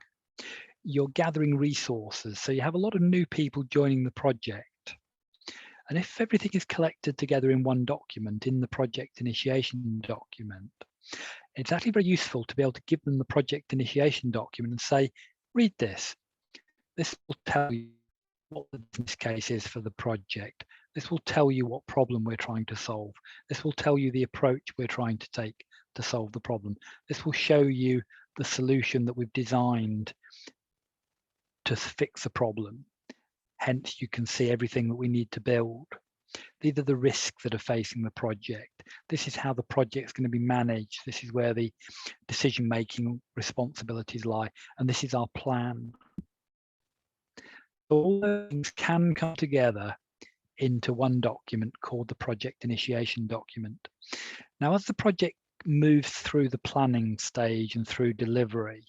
Speaker 1: you're gathering resources. So you have a lot of new people joining the project. And if everything is collected together in one document, in the project initiation document, it's actually very useful to be able to give them the project initiation document and say, read this. This will tell you what the business case is for the project. This will tell you what problem we're trying to solve. This will tell you the approach we're trying to take to solve the problem. This will show you the solution that we've designed to fix the problem. Hence, you can see everything that we need to build. These are the risks that are facing the project. This is how the project's going to be managed. This is where the decision-making responsibilities lie. And this is our plan. All those things can come together into one document called the project initiation document. Now, as the project moves through the planning stage and through delivery,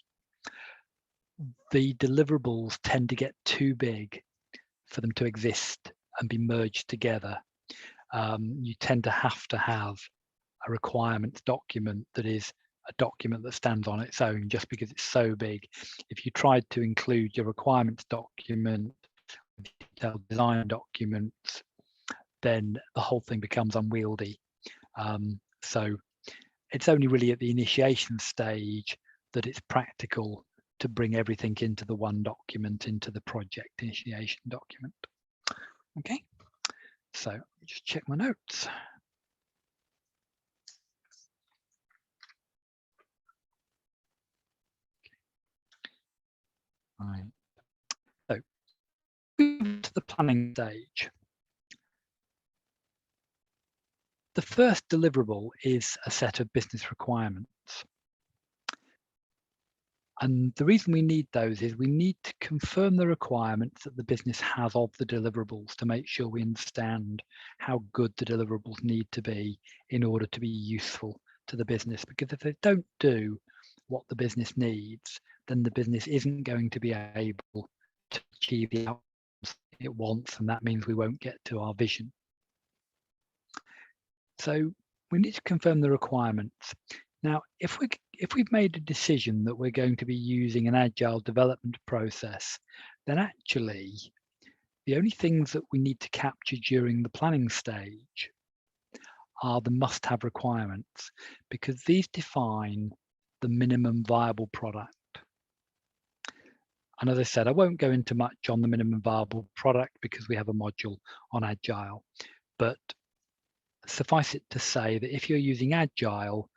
Speaker 1: the deliverables tend to get too big. for them to exist and be merged together, you tend to have a requirements document that is a document that stands on its own just because it's so big. If you tried to include your requirements document with detailed design documents, then the whole thing becomes unwieldy. So it's only really at the initiation stage that it's practical to bring everything into the one document, into the project initiation document. Okay, so just check my notes. Right. So to the planning stage. The first deliverable is a set of business requirements. And the reason we need those is we need to confirm the requirements that the business has of the deliverables to make sure we understand how good the deliverables need to be in order to be useful to the business. Because if they don't do what the business needs, then the business isn't going to be able to achieve the outcomes it wants, and that means we won't get to our vision. So we need to confirm the requirements. Now, if we've made a decision that we're going to be using an agile development process, then actually the only things that we need to capture during the planning stage are the must-have requirements, because these define the minimum viable product. And as I said, I won't go into much on the minimum viable product because we have a module on agile, but suffice it to say that if you're using agile,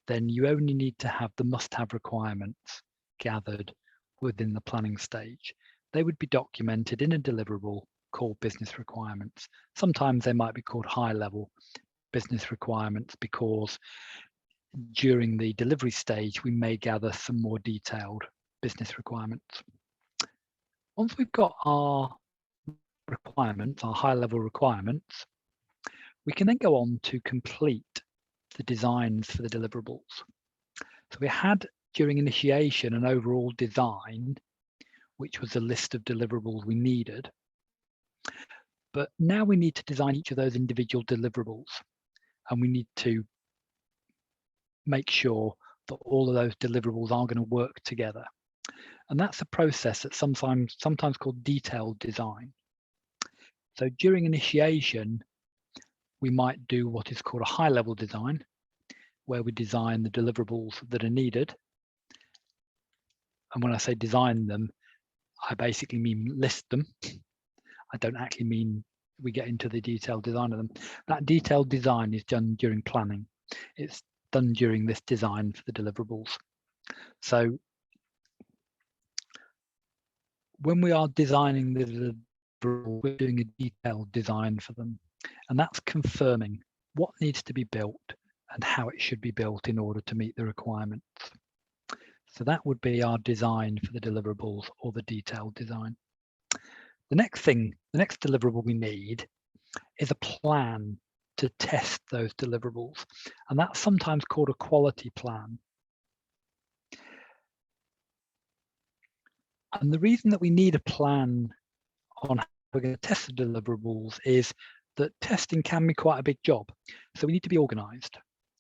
Speaker 1: then you only need to have the must-have requirements gathered within the planning stage. They would be documented in a deliverable called business requirements. Sometimes they might be called high-level business requirements because during the delivery stage, we may gather some more detailed business requirements. Once we've got our requirements, our high-level requirements, we can then go on to complete the designs for the deliverables. So we had during initiation an overall design, which was a list of deliverables we needed. But now we need to design each of those individual deliverables, and we need to make sure that all of those deliverables are going to work together. And that's a process that's sometimes called detailed design. So during initiation, we might do what is called a high-level design, where we design the deliverables that are needed. And when I say design them, I basically mean list them. I don't actually mean we get into the detailed design of them. That detailed design is done during planning. It's done during this design for the deliverables. So when we are designing the deliverables, we're doing a detailed design for them. And that's confirming what needs to be built and how it should be built in order to meet the requirements. So that would be our design for the deliverables, or the detailed design. The next deliverable we need is a plan to test those deliverables. And that's sometimes called a quality plan. And the reason that we need a plan on how we're going to test the deliverables is that testing can be quite a big job. So we need to be organized.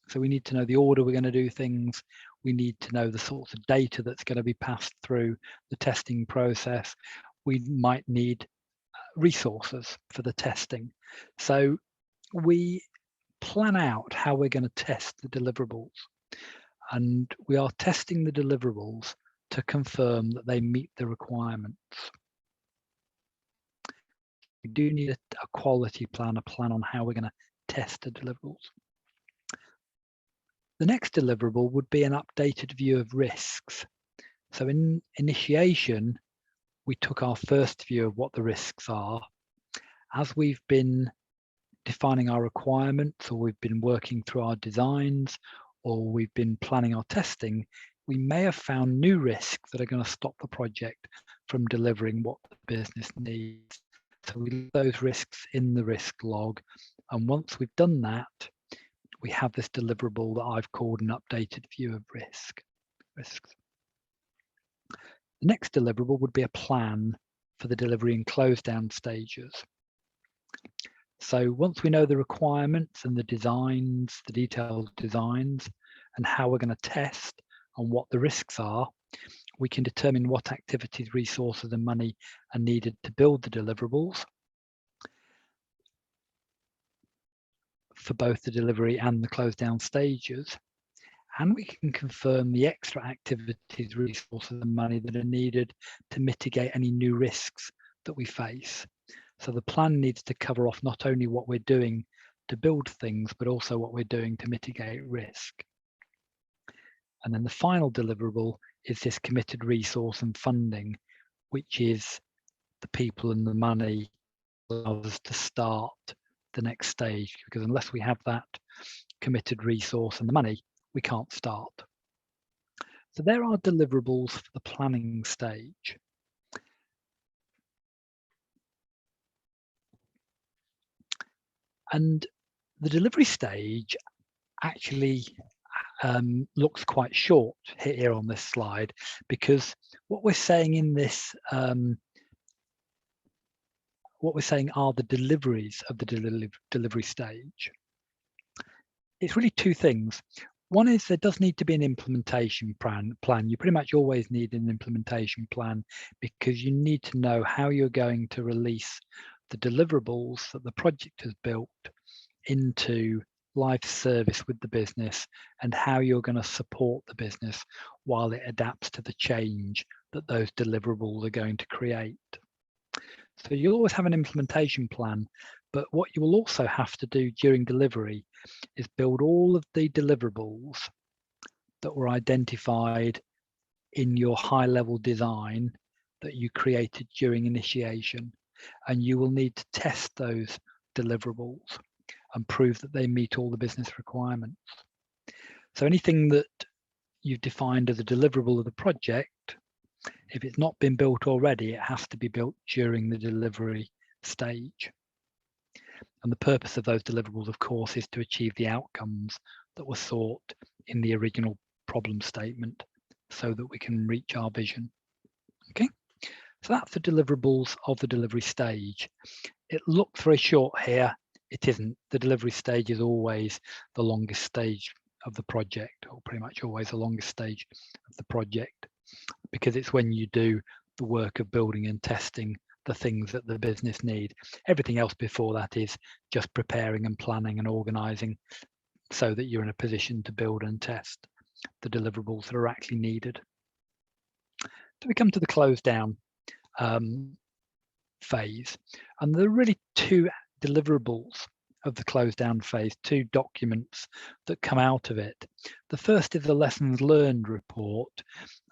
Speaker 1: So we need to know the order we're going to do things. We need to know the sorts of data that's going to be passed through the testing process. We might need resources for the testing. So we plan out how we're going to test the deliverables. And we are testing the deliverables to confirm that they meet the requirements. We do need a quality plan, a plan on how we're going to test the deliverables. The next deliverable would be an updated view of risks. So in initiation, we took our first view of what the risks are. As we've been defining our requirements, or we've been working through our designs, or we've been planning our testing, we may have found new risks that are going to stop the project from delivering what the business needs. So we leave those risks in the risk log. And once we've done that, we have this deliverable that I've called an updated view of risks. The next deliverable would be a plan for the delivery and close down stages. So once we know the requirements and the designs, the detailed designs, and how we're going to test and what the risks are, we can determine what activities, resources, and money are needed to build the deliverables for both the delivery and the close down stages. And we can confirm the extra activities, resources, and money that are needed to mitigate any new risks that we face. So the plan needs to cover off not only what we're doing to build things, but also what we're doing to mitigate risk. And then the final deliverable is this committed resource and funding, which is the people and the money allows us to start the next stage, because unless we have that committed resource and the money, we can't start. So there are deliverables for the planning stage. And the delivery stage actually looks quite short here on this slide, because what we're saying in this, what we're saying are the deliveries of the delivery stage. It's really two things. One is there does need to be an implementation plan. You pretty much always need an implementation plan, because you need to know how you're going to release the deliverables that the project has built into live service with the business, and how you're going to support the business while it adapts to the change that those deliverables are going to create. So you'll always have an implementation plan, but what you will also have to do during delivery is build all of the deliverables that were identified in your high-level design that you created during initiation, and you will need to test those deliverables and prove that they meet all the business requirements. So anything that you've defined as a deliverable of the project, if it's not been built already, it has to be built during the delivery stage. And the purpose of those deliverables, of course, is to achieve the outcomes that were sought in the original problem statement, so that we can reach our vision. Okay, so that's the deliverables of the delivery stage. It looks very short here. It isn't. The delivery stage is always the longest stage of the project, or pretty much always the longest stage of the project, because it's when you do the work of building and testing the things that the business need. Everything else before that is just preparing and planning and organizing so that you're in a position to build and test the deliverables that are actually needed. So we come to the close down phase, and there are really two deliverables of the close down phase, two documents that come out of it. The first is the lessons learned report,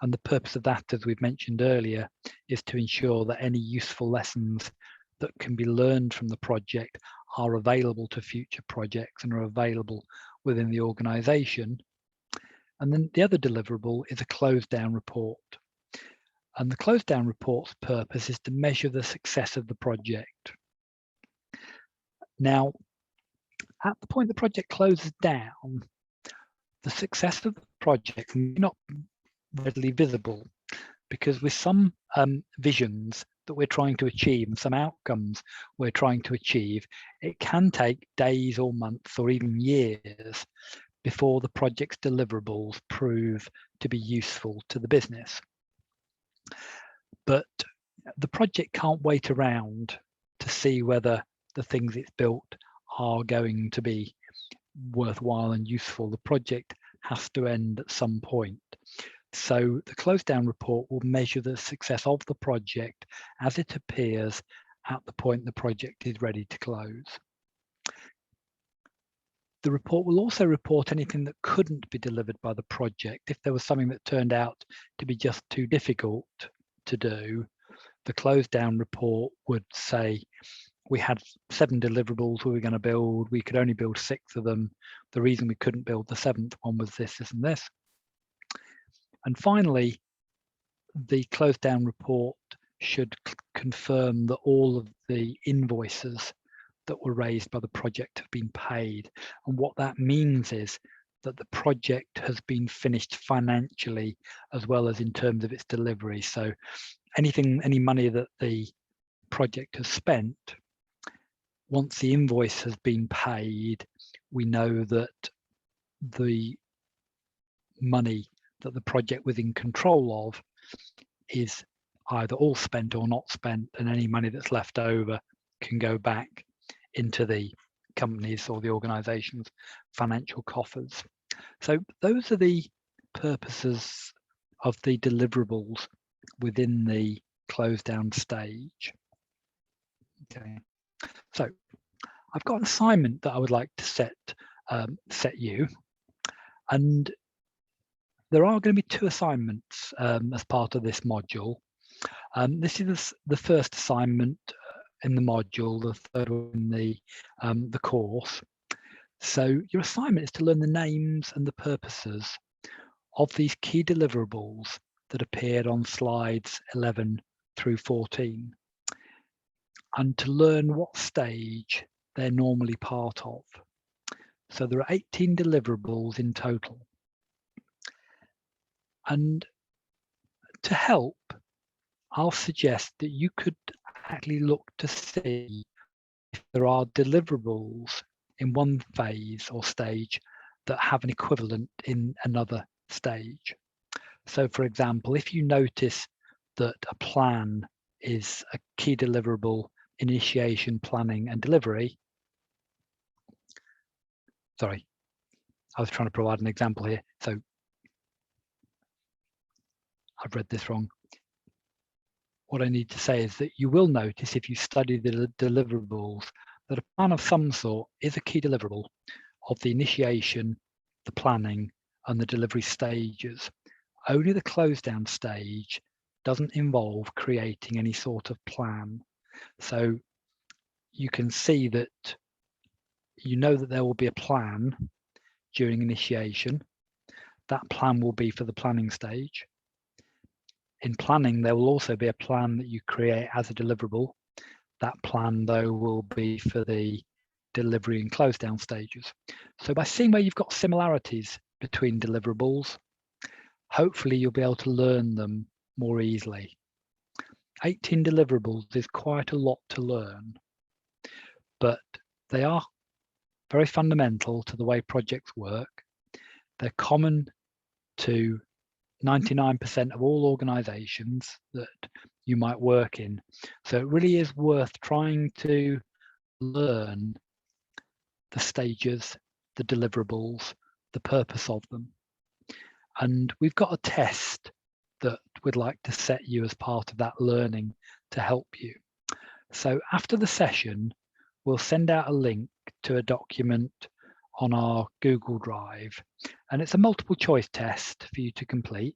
Speaker 1: and the purpose of that, as we've mentioned earlier, is to ensure that any useful lessons that can be learned from the project are available to future projects and are available within the organization. And then the other deliverable is a close down report. And the close down report's purpose is to measure the success of the project. Now, at the point the project closes down, the success of the project may not be readily visible, because with some visions that we're trying to achieve and some outcomes we're trying to achieve, it can take days or months or even years before the project's deliverables prove to be useful to the business. But the project can't wait around to see whether the things it's built are going to be worthwhile and useful. The project has to end at some point. So the close down report will measure the success of the project as it appears at the point the project is ready to close. The report will also report anything that couldn't be delivered by the project. If there was something that turned out to be just too difficult to do, the close down report would say, we had 7 deliverables we were going to build. We could only build 6 of them. The reason we couldn't build the 7th one was this, this, and this. And finally, the close down report should confirm that all of the invoices that were raised by the project have been paid. And what that means is that the project has been finished financially as well as in terms of its delivery. So any money that the project has spent, once the invoice has been paid, we know that the money that the project was in control of is either all spent or not spent, and any money that's left over can go back into the company's or the organization's financial coffers. So those are the purposes of the deliverables within the close down stage. Okay, so I've got an assignment that I would like to set you, and there are going to be 2 assignments as part of this module. This is the first assignment in the module, the third one in the course. So your assignment is to learn the names and the purposes of these key deliverables that appeared on slides 11 through 14, and to learn what stage they're normally part of. So there are 18 deliverables in total. And to help, I'll suggest that you could actually look to see if there are deliverables in one phase or stage that have an equivalent in another stage. So for example, if you notice that a plan is a key deliverable, initiation, planning, and delivery. Sorry, I was trying to provide an example here. So I've read this wrong. What I need to say is that you will notice if you study the deliverables that a plan of some sort is a key deliverable of the initiation, the planning, and the delivery stages. Only the close down stage doesn't involve creating any sort of plan. So you can see that you know that there will be a plan during initiation. That plan will be for the planning stage. In planning, there will also be a plan that you create as a deliverable. That plan, though, will be for the delivery and close down stages. So by seeing where you've got similarities between deliverables, hopefully you'll be able to learn them more easily. 18 deliverables is quite a lot to learn, but they are very fundamental to the way projects work. They're common to 99% of all organizations that you might work in. So it really is worth trying to learn the stages, the deliverables, the purpose of them. And we've got a test that we'd like to set you as part of that learning to help you. So after the session, we'll send out a link to a document on our Google Drive, and it's a multiple choice test for you to complete.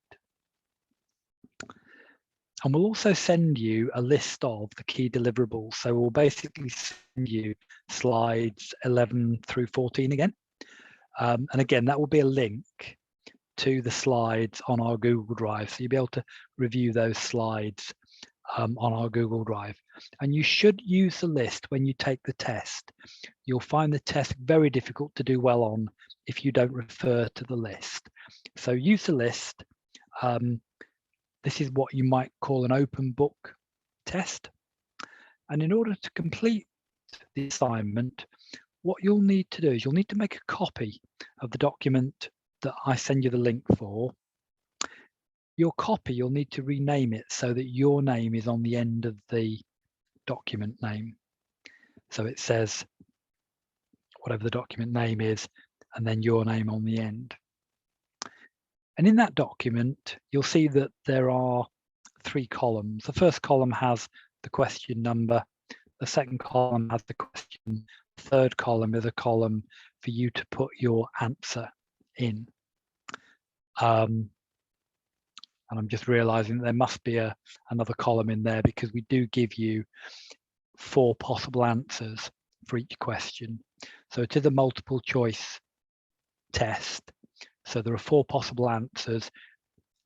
Speaker 1: And we'll also send you a list of the key deliverables. So we'll basically send you slides 11 through 14 again. And again, that will be a link to the slides on our Google Drive. So you'll be able to review those slides on our Google Drive. And you should use the list when you take the test. You'll find the test very difficult to do well on if you don't refer to the list. So use the list. This is what you might call an open book test. And in order to complete the assignment, what you'll need to do is you'll need to make a copy of the document that I send you the link for. Your copy, you'll need to rename it so that your name is on the end of the document name. So it says whatever the document name is, and then your name on the end. And in that document, you'll see that there are 3 columns. The first column has the question number. The second column has the question. The third column is a column for you to put your answer in. And I'm just realizing that there must be another column in there because we do give you 4 possible answers for each question. So it is a multiple choice test. So there are 4 possible answers.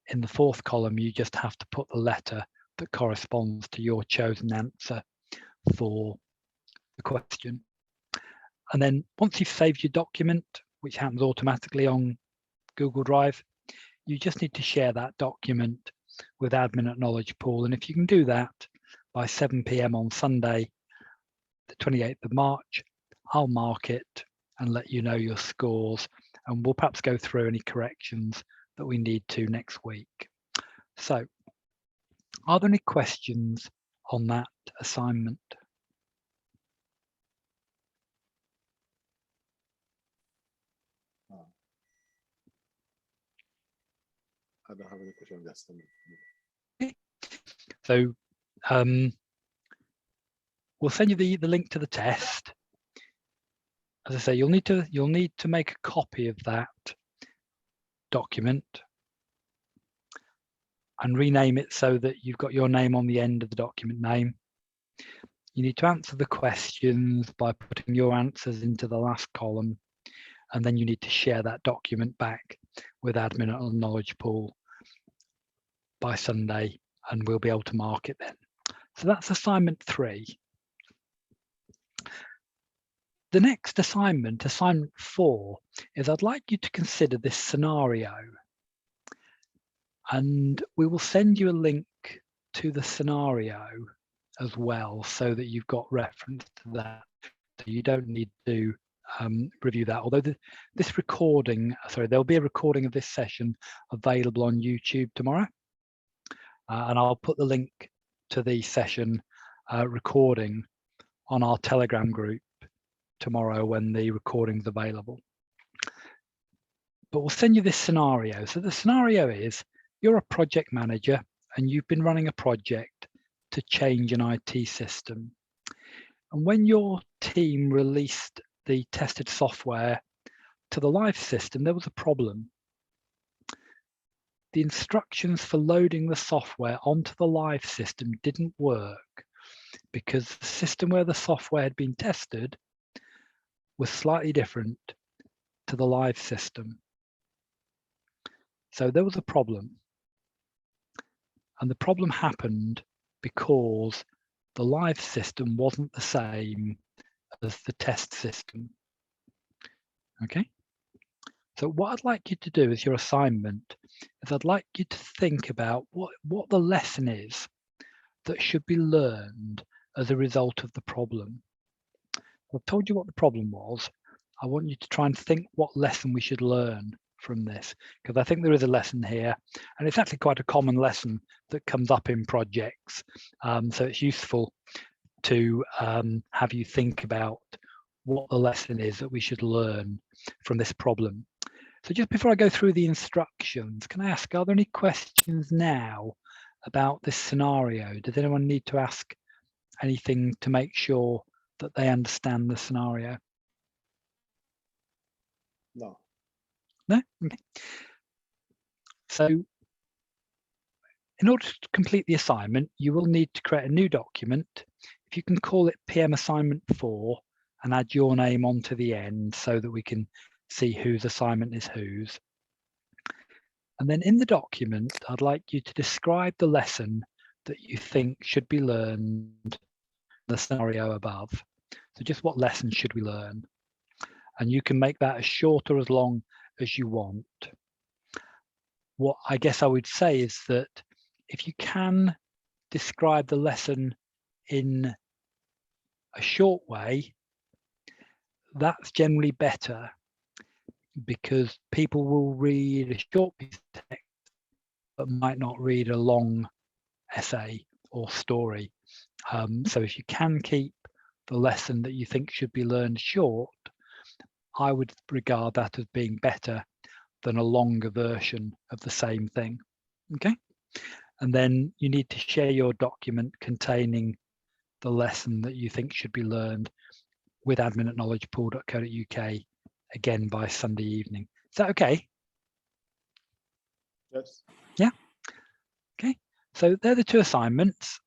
Speaker 1: In the 4th column, you just have to put the letter that corresponds to your chosen answer for the question. And then once you've saved your document, which happens automatically on Google Drive, you just need to share that document with admin at Knowledge Pool. And if you can do that by 7 p.m. on Sunday, the 28th of March, I'll mark it and let you know your scores, and we'll perhaps go through any corrections that we need to next week. So, are there any questions on that assignment?
Speaker 2: I don't have any question on this.
Speaker 1: Okay. So we'll send you the link to the test. As I say, you'll need to make a copy of that document and rename it so that you've got your name on the end of the document name. You need to answer the questions by putting your answers into the last column, and then you need to share that document back with admin on Knowledge Pool by Sunday, and we'll be able to mark it then. So that's assignment 3. The next assignment, assignment 4, is I'd like you to consider this scenario. And we will send you a link to the scenario as well, so that you've got reference to that. So you don't need to review that. Although this recording, there'll be a recording of this session available on YouTube tomorrow. And I'll put the link to the session recording on our Telegram group tomorrow when the recording's available. But we'll send you this scenario. So the scenario is, you're a project manager and you've been running a project to change an IT system. And when your team released the tested software to the live system, there was a problem. The instructions for loading the software onto the live system didn't work because the system where the software had been tested was slightly different to the live system. So there was a problem. And the problem happened because the live system wasn't the same as the test system. Okay? So what I'd like you to do as your assignment is I'd like you to think about what the lesson is that should be learned as a result of the problem. I've told you what the problem was. I want you to try and think what lesson we should learn from this, because I think there is a lesson here, and it's actually quite a common lesson that comes up in projects. So it's useful to have you think about what the lesson is that we should learn from this problem. So just before I go through the instructions, can I ask, are there any questions now about this scenario? Does anyone need to ask anything to make sure that they understand the scenario?
Speaker 2: No.
Speaker 1: No? Okay. So in order to complete the assignment, you will need to create a new document. If you can call it PM Assignment 4 and add your name onto the end so that we can see whose assignment is whose. And then in the document, I'd like you to describe the lesson that you think should be learned in the scenario above. So just what lesson should we learn? And you can make that as short or as long as you want. What I guess I would say is that if you can describe the lesson in a short way, that's generally better, because people will read a short piece of text but might not read a long essay or story. So if you can keep the lesson that you think should be learned short, I would regard that as being better than a longer version of the same thing. Okay? And then you need to share your document containing the lesson that you think should be learned with admin at knowledgepool.co.uk again by Sunday evening. Is that okay?
Speaker 2: Yes.
Speaker 1: Yeah. Okay. So they're the two assignments.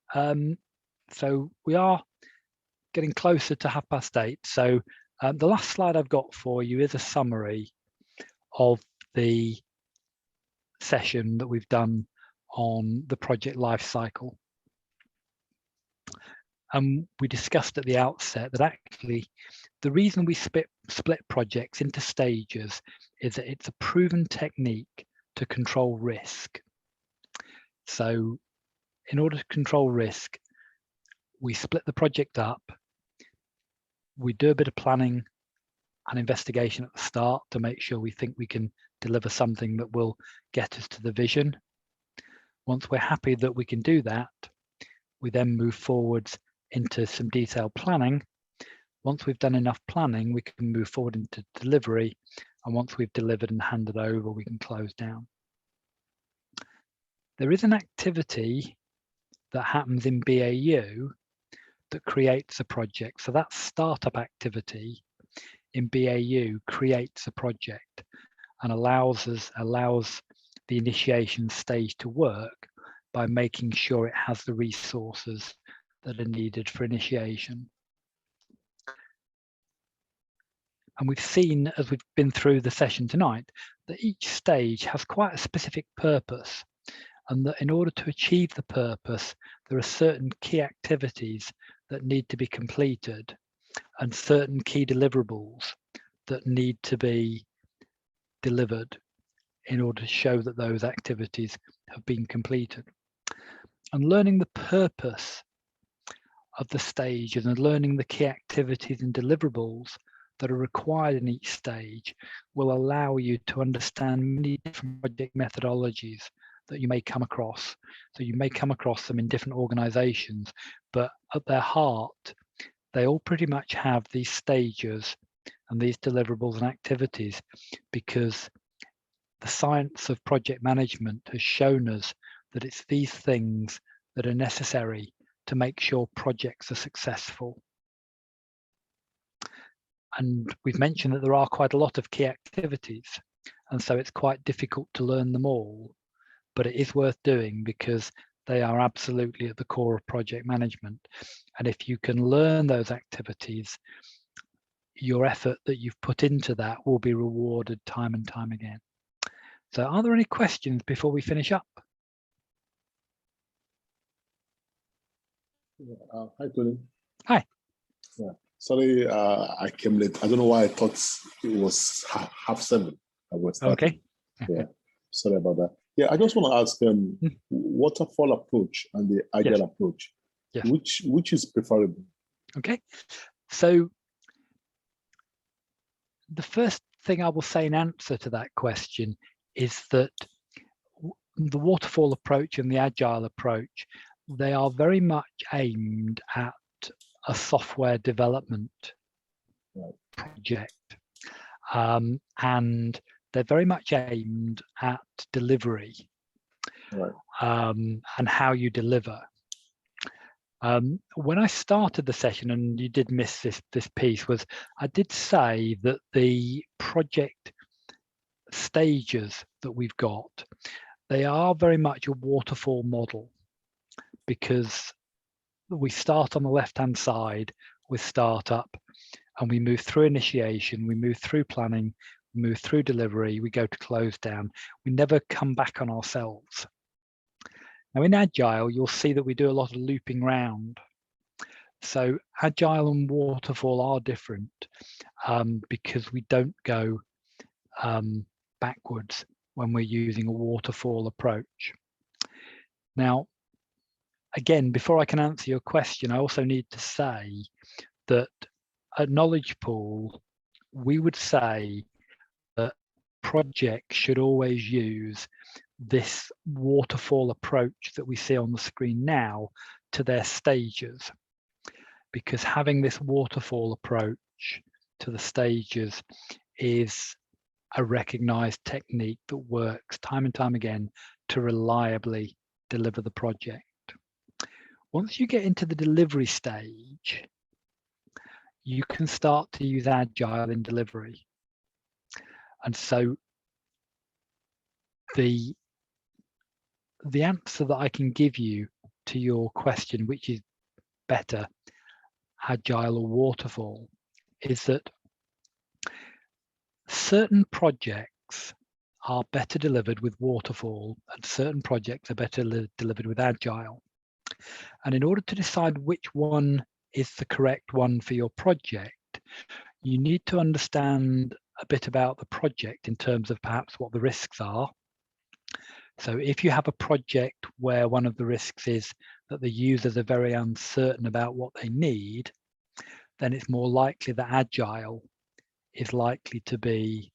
Speaker 1: So we are getting closer to 8:30. So the last slide I've got for you is a summary of the session that we've done on the project lifecycle. And we discussed at the outset that actually the reason we split projects into stages is that it's a proven technique to control risk. So in order to control risk, we split the project up. We do a bit of planning and investigation at the start to make sure we think we can deliver something that will get us to the vision. Once we're happy that we can do that, we then move forwards into some detailed planning. Once we've done enough planning, we can move forward into delivery. And once we've delivered and handed over, we can close down. There is an activity that happens in BAU that creates a project. So that startup activity in BAU creates a project and allows the initiation stage to work by making sure it has the resources that are needed for initiation. And we've seen, as we've been through the session tonight, that each stage has quite a specific purpose, and that in order to achieve the purpose, there are certain key activities that need to be completed and certain key deliverables that need to be delivered in order to show that those activities have been completed. And learning the purpose of the stages and learning the key activities and deliverables that are required in each stage will allow you to understand many different project methodologies that you may come across. So you may come across them in different organizations, but at their heart, they all pretty much have these stages and these deliverables and activities, because the science of project management has shown us that it's these things that are necessary to make sure projects are successful. And we've mentioned that there are quite a lot of key activities, and so it's quite difficult to learn them all, but it is worth doing because they are absolutely at the core of project management. And if you can learn those activities, your effort that you've put into that will be rewarded time and time again. So are there any questions before we finish up?
Speaker 2: Hi, Tony.
Speaker 1: Hi.
Speaker 2: Yeah. Sorry, I came late. I don't know why I thought it was half 7. I was starting.
Speaker 1: Okay.
Speaker 2: Yeah. Sorry about that. Yeah, I just want to ask waterfall approach and the agile approach.
Speaker 1: Yes.
Speaker 2: Which is preferable?
Speaker 1: Okay. So the first thing I will say in answer to that question is that the waterfall approach and the agile approach, they are very much aimed at a software development project, and they're very much aimed at delivery, and how you deliver. When I started the session, and you did miss this piece, was I did say that the project stages that we've got, they are very much a waterfall model, because we start on the left-hand side with startup, and we move through initiation, we move through planning, we move through delivery, we go to close down. We never come back on ourselves. Now in Agile, you'll see that we do a lot of looping round. So Agile and Waterfall are different because we don't go backwards when we're using a waterfall approach. Now, again, before I can answer your question, I also need to say that at Knowledge Pool, we would say that projects should always use this waterfall approach that we see on the screen now to their stages, because having this waterfall approach to the stages is a recognized technique that works time and time again to reliably deliver the project. Once you get into the delivery stage, you can start to use Agile in delivery. And so the answer that I can give you to your question, which is better, Agile or Waterfall, is that certain projects are better delivered with Waterfall and certain projects are better delivered with Agile. And in order to decide which one is the correct one for your project, you need to understand a bit about the project in terms of perhaps what the risks are, So if you have a project where one of the risks is that the users are very uncertain about what they need, then it's more likely that Agile is likely to be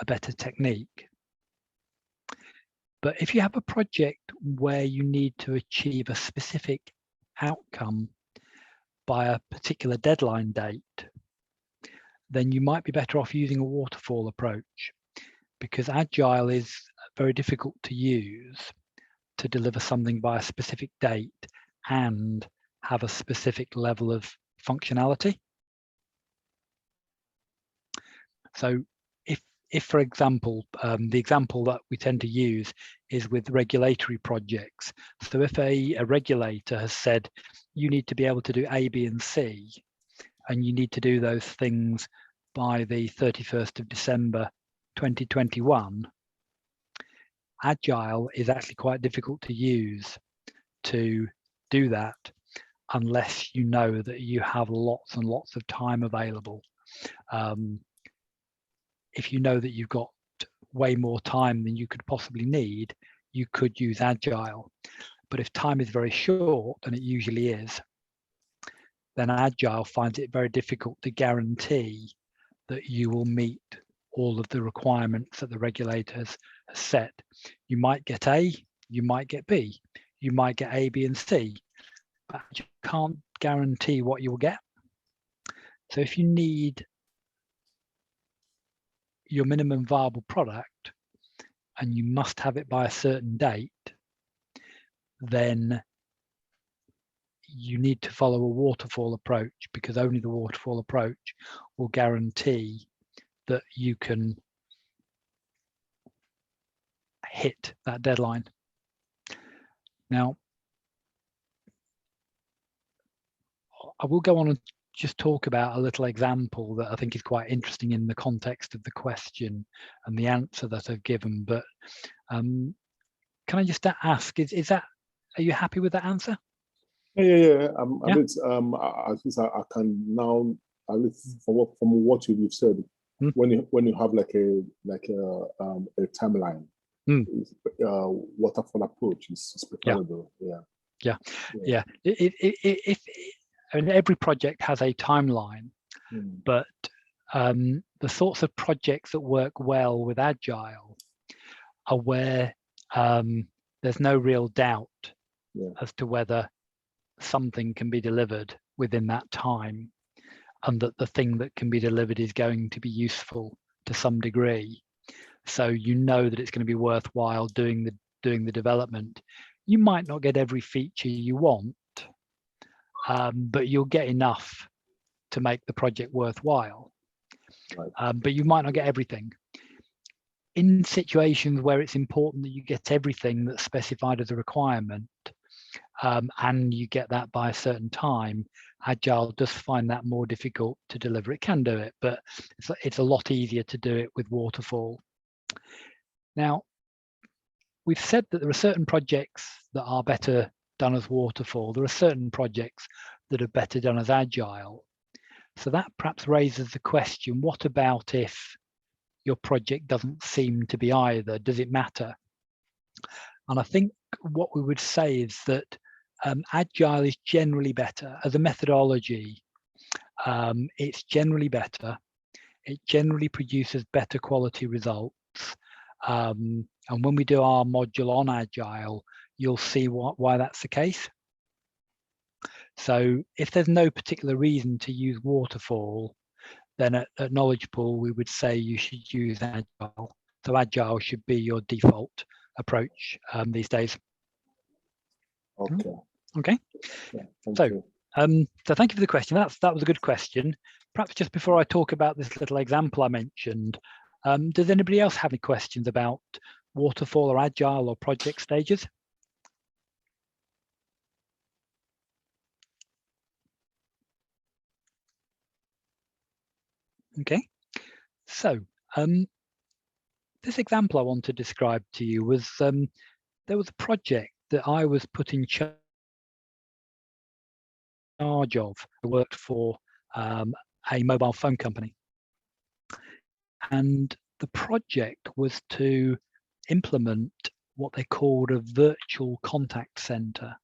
Speaker 1: a better technique. But if you have a project where you need to achieve a specific outcome by a particular deadline date, then you might be better off using a waterfall approach, because Agile is very difficult to use to deliver something by a specific date and have a specific level of functionality. So if for example, the example that we tend to use is with regulatory projects. So if a regulator has said, you need to be able to do A, B, and C, and you need to do those things by the 31st of December 2021, Agile is actually quite difficult to use to do that unless you know that you have lots and lots of time available. If you know that you've got way more time than you could possibly need, you could use Agile. But if time is very short, and it usually is, then Agile finds it very difficult to guarantee that you will meet all of the requirements that the regulator has set. You might get A, you might get B, you might get A, B, and C, but you can't guarantee what you will get. So if you need your minimum viable product and you must have it by a certain date, then you need to follow a waterfall approach, because only the waterfall approach will guarantee that you can hit that deadline. Now, I will go on and just talk about a little example that I think is quite interesting in the context of the question and the answer that I've given. But can I just ask, is that, are you happy with that answer?
Speaker 2: Yeah. I can now, at least from what you've said, when you have like a timeline, waterfall approach is preferable. Yeah.
Speaker 1: And every project has a timeline, but the sorts of projects that work well with Agile are where there's no real doubt as to whether something can be delivered within that time, and that the thing that can be delivered is going to be useful to some degree. So you know that it's going to be worthwhile doing the development. You might not get every feature you want, but you'll get enough to make the project worthwhile.
Speaker 2: Right.
Speaker 1: But you might not get everything. In situations where it's important that you get everything that's specified as a requirement, and you get that by a certain time, Agile does find that more difficult to deliver. It can do it, but it's a lot easier to do it with Waterfall. Now, we've said that there are certain projects that are better done as Waterfall. There are certain projects that are better done as Agile. So that perhaps raises the question, what about if your project doesn't seem to be either? Does it matter? And I think what we would say is that Agile is generally better as a methodology. It's generally better. It generally produces better quality results. And when we do our module on Agile, you'll see why that's the case. So if there's no particular reason to use Waterfall, then at Knowledge Pool, we would say you should use Agile. So Agile should be your default approach these days. Okay.
Speaker 2: Yeah,
Speaker 1: so thank you for the question. That was a good question. Perhaps just before I talk about this little example I mentioned, does anybody else have any questions about Waterfall or Agile or project stages? Okay, so this example I want to describe to you was there was a project that I was put in charge of. I worked for a mobile phone company, and the project was to implement what they called a virtual contact center.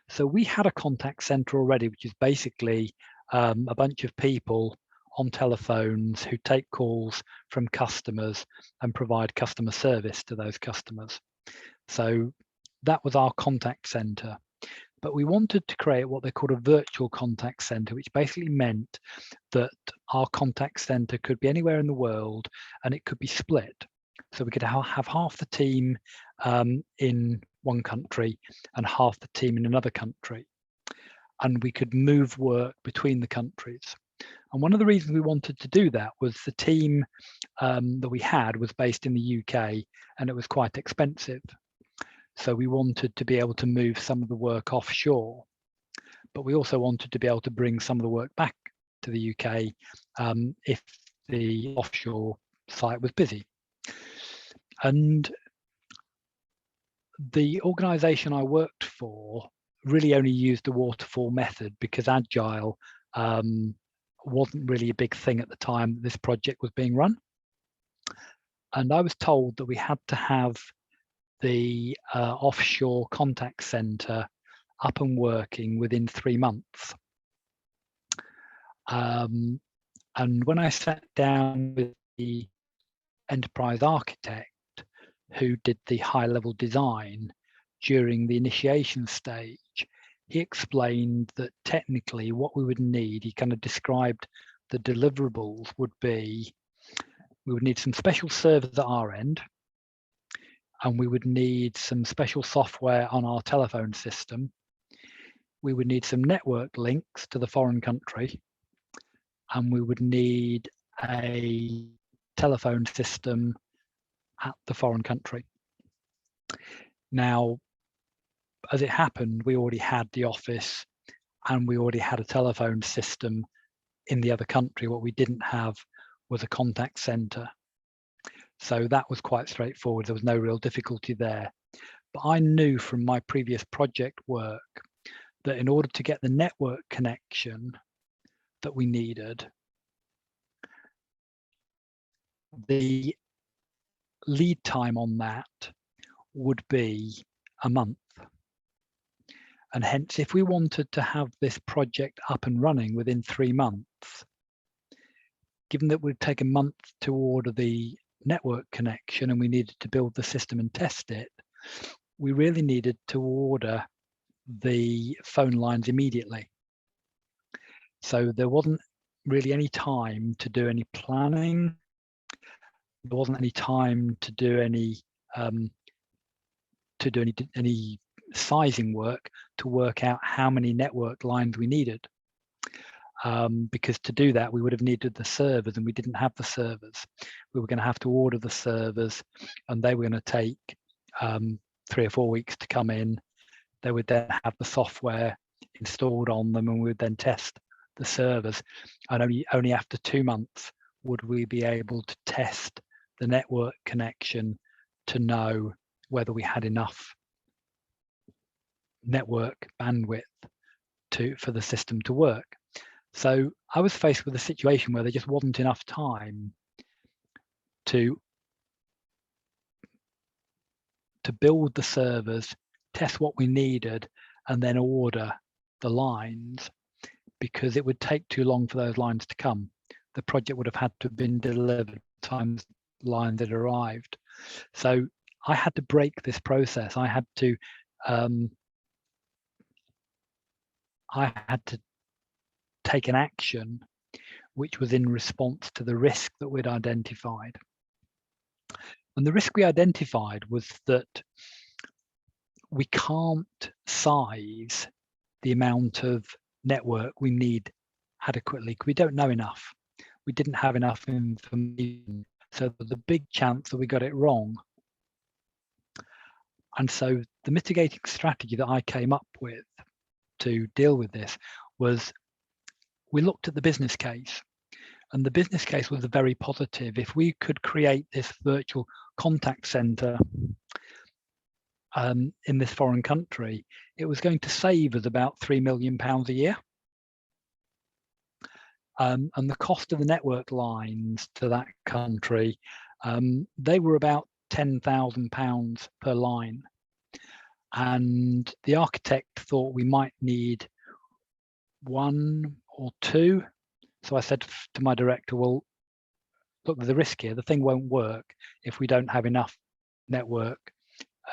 Speaker 1: So we had a contact center already, which is basically a bunch of people on telephones who take calls from customers and provide customer service to those customers. So that was our contact center. But we wanted to create what they called a virtual contact center, which basically meant that our contact center could be anywhere in the world and it could be split. So we could have half the team in one country and half the team in another country. And we could move work between the countries. And one of the reasons we wanted to do that was the team that we had was based in the UK and it was quite expensive. So we wanted to be able to move some of the work offshore, but we also wanted to be able to bring some of the work back to the UK if the offshore site was busy. And the organization I worked for really only used the waterfall method because Agile wasn't really a big thing at the time that this project was being run. And I was told that we had to have the offshore contact center up and working within 3 months. And when I sat down with the enterprise architect who did the high-level design during the initiation stage, he explained that technically what we would need, he kind of described the deliverables would be, we would need some special servers at our end, and we would need some special software on our telephone system. We would need some network links to the foreign country, and we would need a telephone system at the foreign country. Now, as it happened, we already had the office and we already had a telephone system in the other country. What we didn't have was a contact center. So that was quite straightforward. There was no real difficulty there. But I knew from my previous project work that in order to get the network connection that we needed, the lead time on that would be a month. And hence, if we wanted to have this project up and running within 3 months, given that it would take a month to order the network connection and we needed to build the system and test it, we really needed to order the phone lines immediately. So there wasn't really any time to do any planning. There wasn't any time to do any sizing work to work out how many network lines we needed. Because to do that, we would have needed the servers, and we didn't have the servers. We were going to have to order the servers, and they were going to take 3 or 4 weeks to come in. They would then have the software installed on them, and we would then test the servers. And only after 2 months would we be able to test the network connection to know whether we had enough network bandwidth for the system to work. So I was faced with a situation where there just wasn't enough time to build the servers, test what we needed, and then order the lines, because it would take too long for those lines to come. The project would have had to have been delivered by the time the lines had arrived. So I had to break this process. I had to take an action which was in response to the risk that we'd identified. And the risk we identified was that we can't size the amount of network we need adequately. We don't know enough. We didn't have enough information. So there's a big chance that we got it wrong. And so the mitigating strategy that I came up with to deal with this was we looked at the business case, and the business case was very positive. If we could create this virtual contact center in this foreign country, it was going to save us about £3 million a year. And the cost of the network lines to that country, they were about £10,000 per line. And the architect thought we might need 1 or 2. So I said to my director, well, look, there's a risk here. The thing won't work if we don't have enough network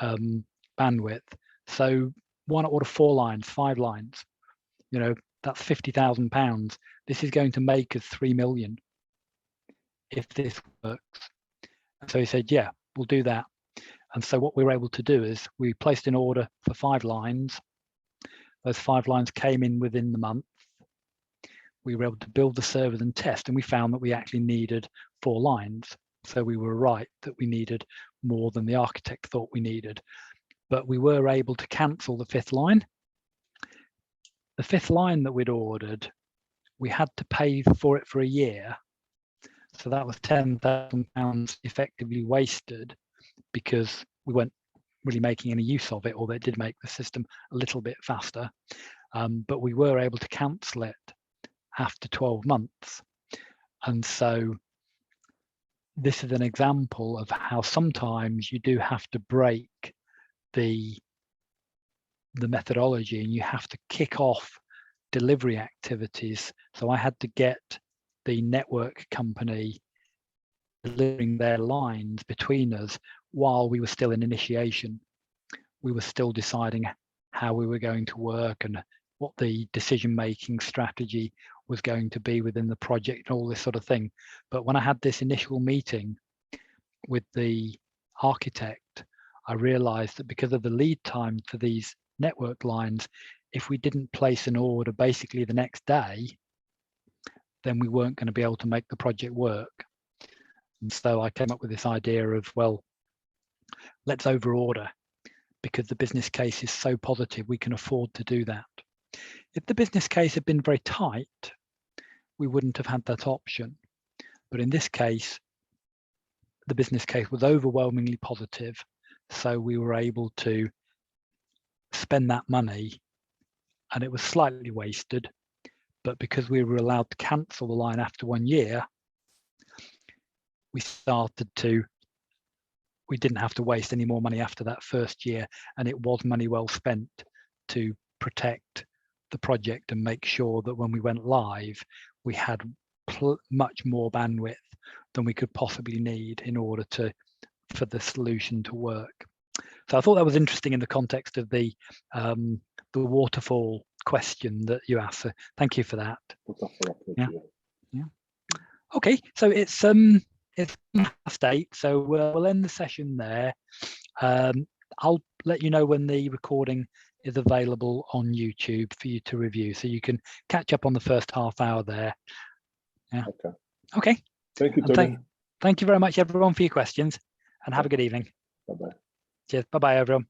Speaker 1: bandwidth. So why not order 4 lines, 5 lines? You know, that's £50,000. This is going to make us 3 million if this works. And so he said, yeah, we'll do that. And so what we were able to do is we placed an order for 5 lines. Those 5 lines came in within the month. We were able to build the servers and test, and we found that we actually needed 4 lines. So we were right that we needed more than the architect thought we needed. But we were able to cancel the 5th line. The 5th line that we'd ordered, we had to pay for it for a year. So that was £10,000 effectively wasted because we weren't really making any use of it, although it did make the system a little bit faster. But we were able to cancel it after 12 months. And so this is an example of how sometimes you do have to break the methodology, and you have to kick off delivery activities. So I had to get the network company delivering their lines between us while we were still in initiation. We were still deciding how we were going to work and what the decision-making strategy was going to be within the project and all this sort of thing. But when I had this initial meeting with the architect, I realized that because of the lead time for these network lines, if we didn't place an order basically the next day, then we weren't going to be able to make the project work. And so I came up with this idea of, well, let's overorder, because the business case is so positive, we can afford to do that. If the business case had been very tight, we wouldn't have had that option. But in this case, the business case was overwhelmingly positive. So we were able to spend that money, and it was slightly wasted. But because we were allowed to cancel the line after 1 year, we didn't have to waste any more money after that first year. And it was money well spent to protect the project and make sure that when we went live, we had much more bandwidth than we could possibly need in order for the solution to work. So I thought that was interesting in the context of the waterfall question that you asked. So thank you for that. Yeah. Okay, so it's past 8, so we'll end the session there. I'll let you know when the recording is available on YouTube for you to review, so you can catch up on the first half hour there. Yeah. Okay.
Speaker 2: Thank you, Tony.
Speaker 1: Thank you very much, everyone, for your questions, and have a good evening.
Speaker 2: Bye-bye.
Speaker 1: Cheers. Bye-bye, everyone.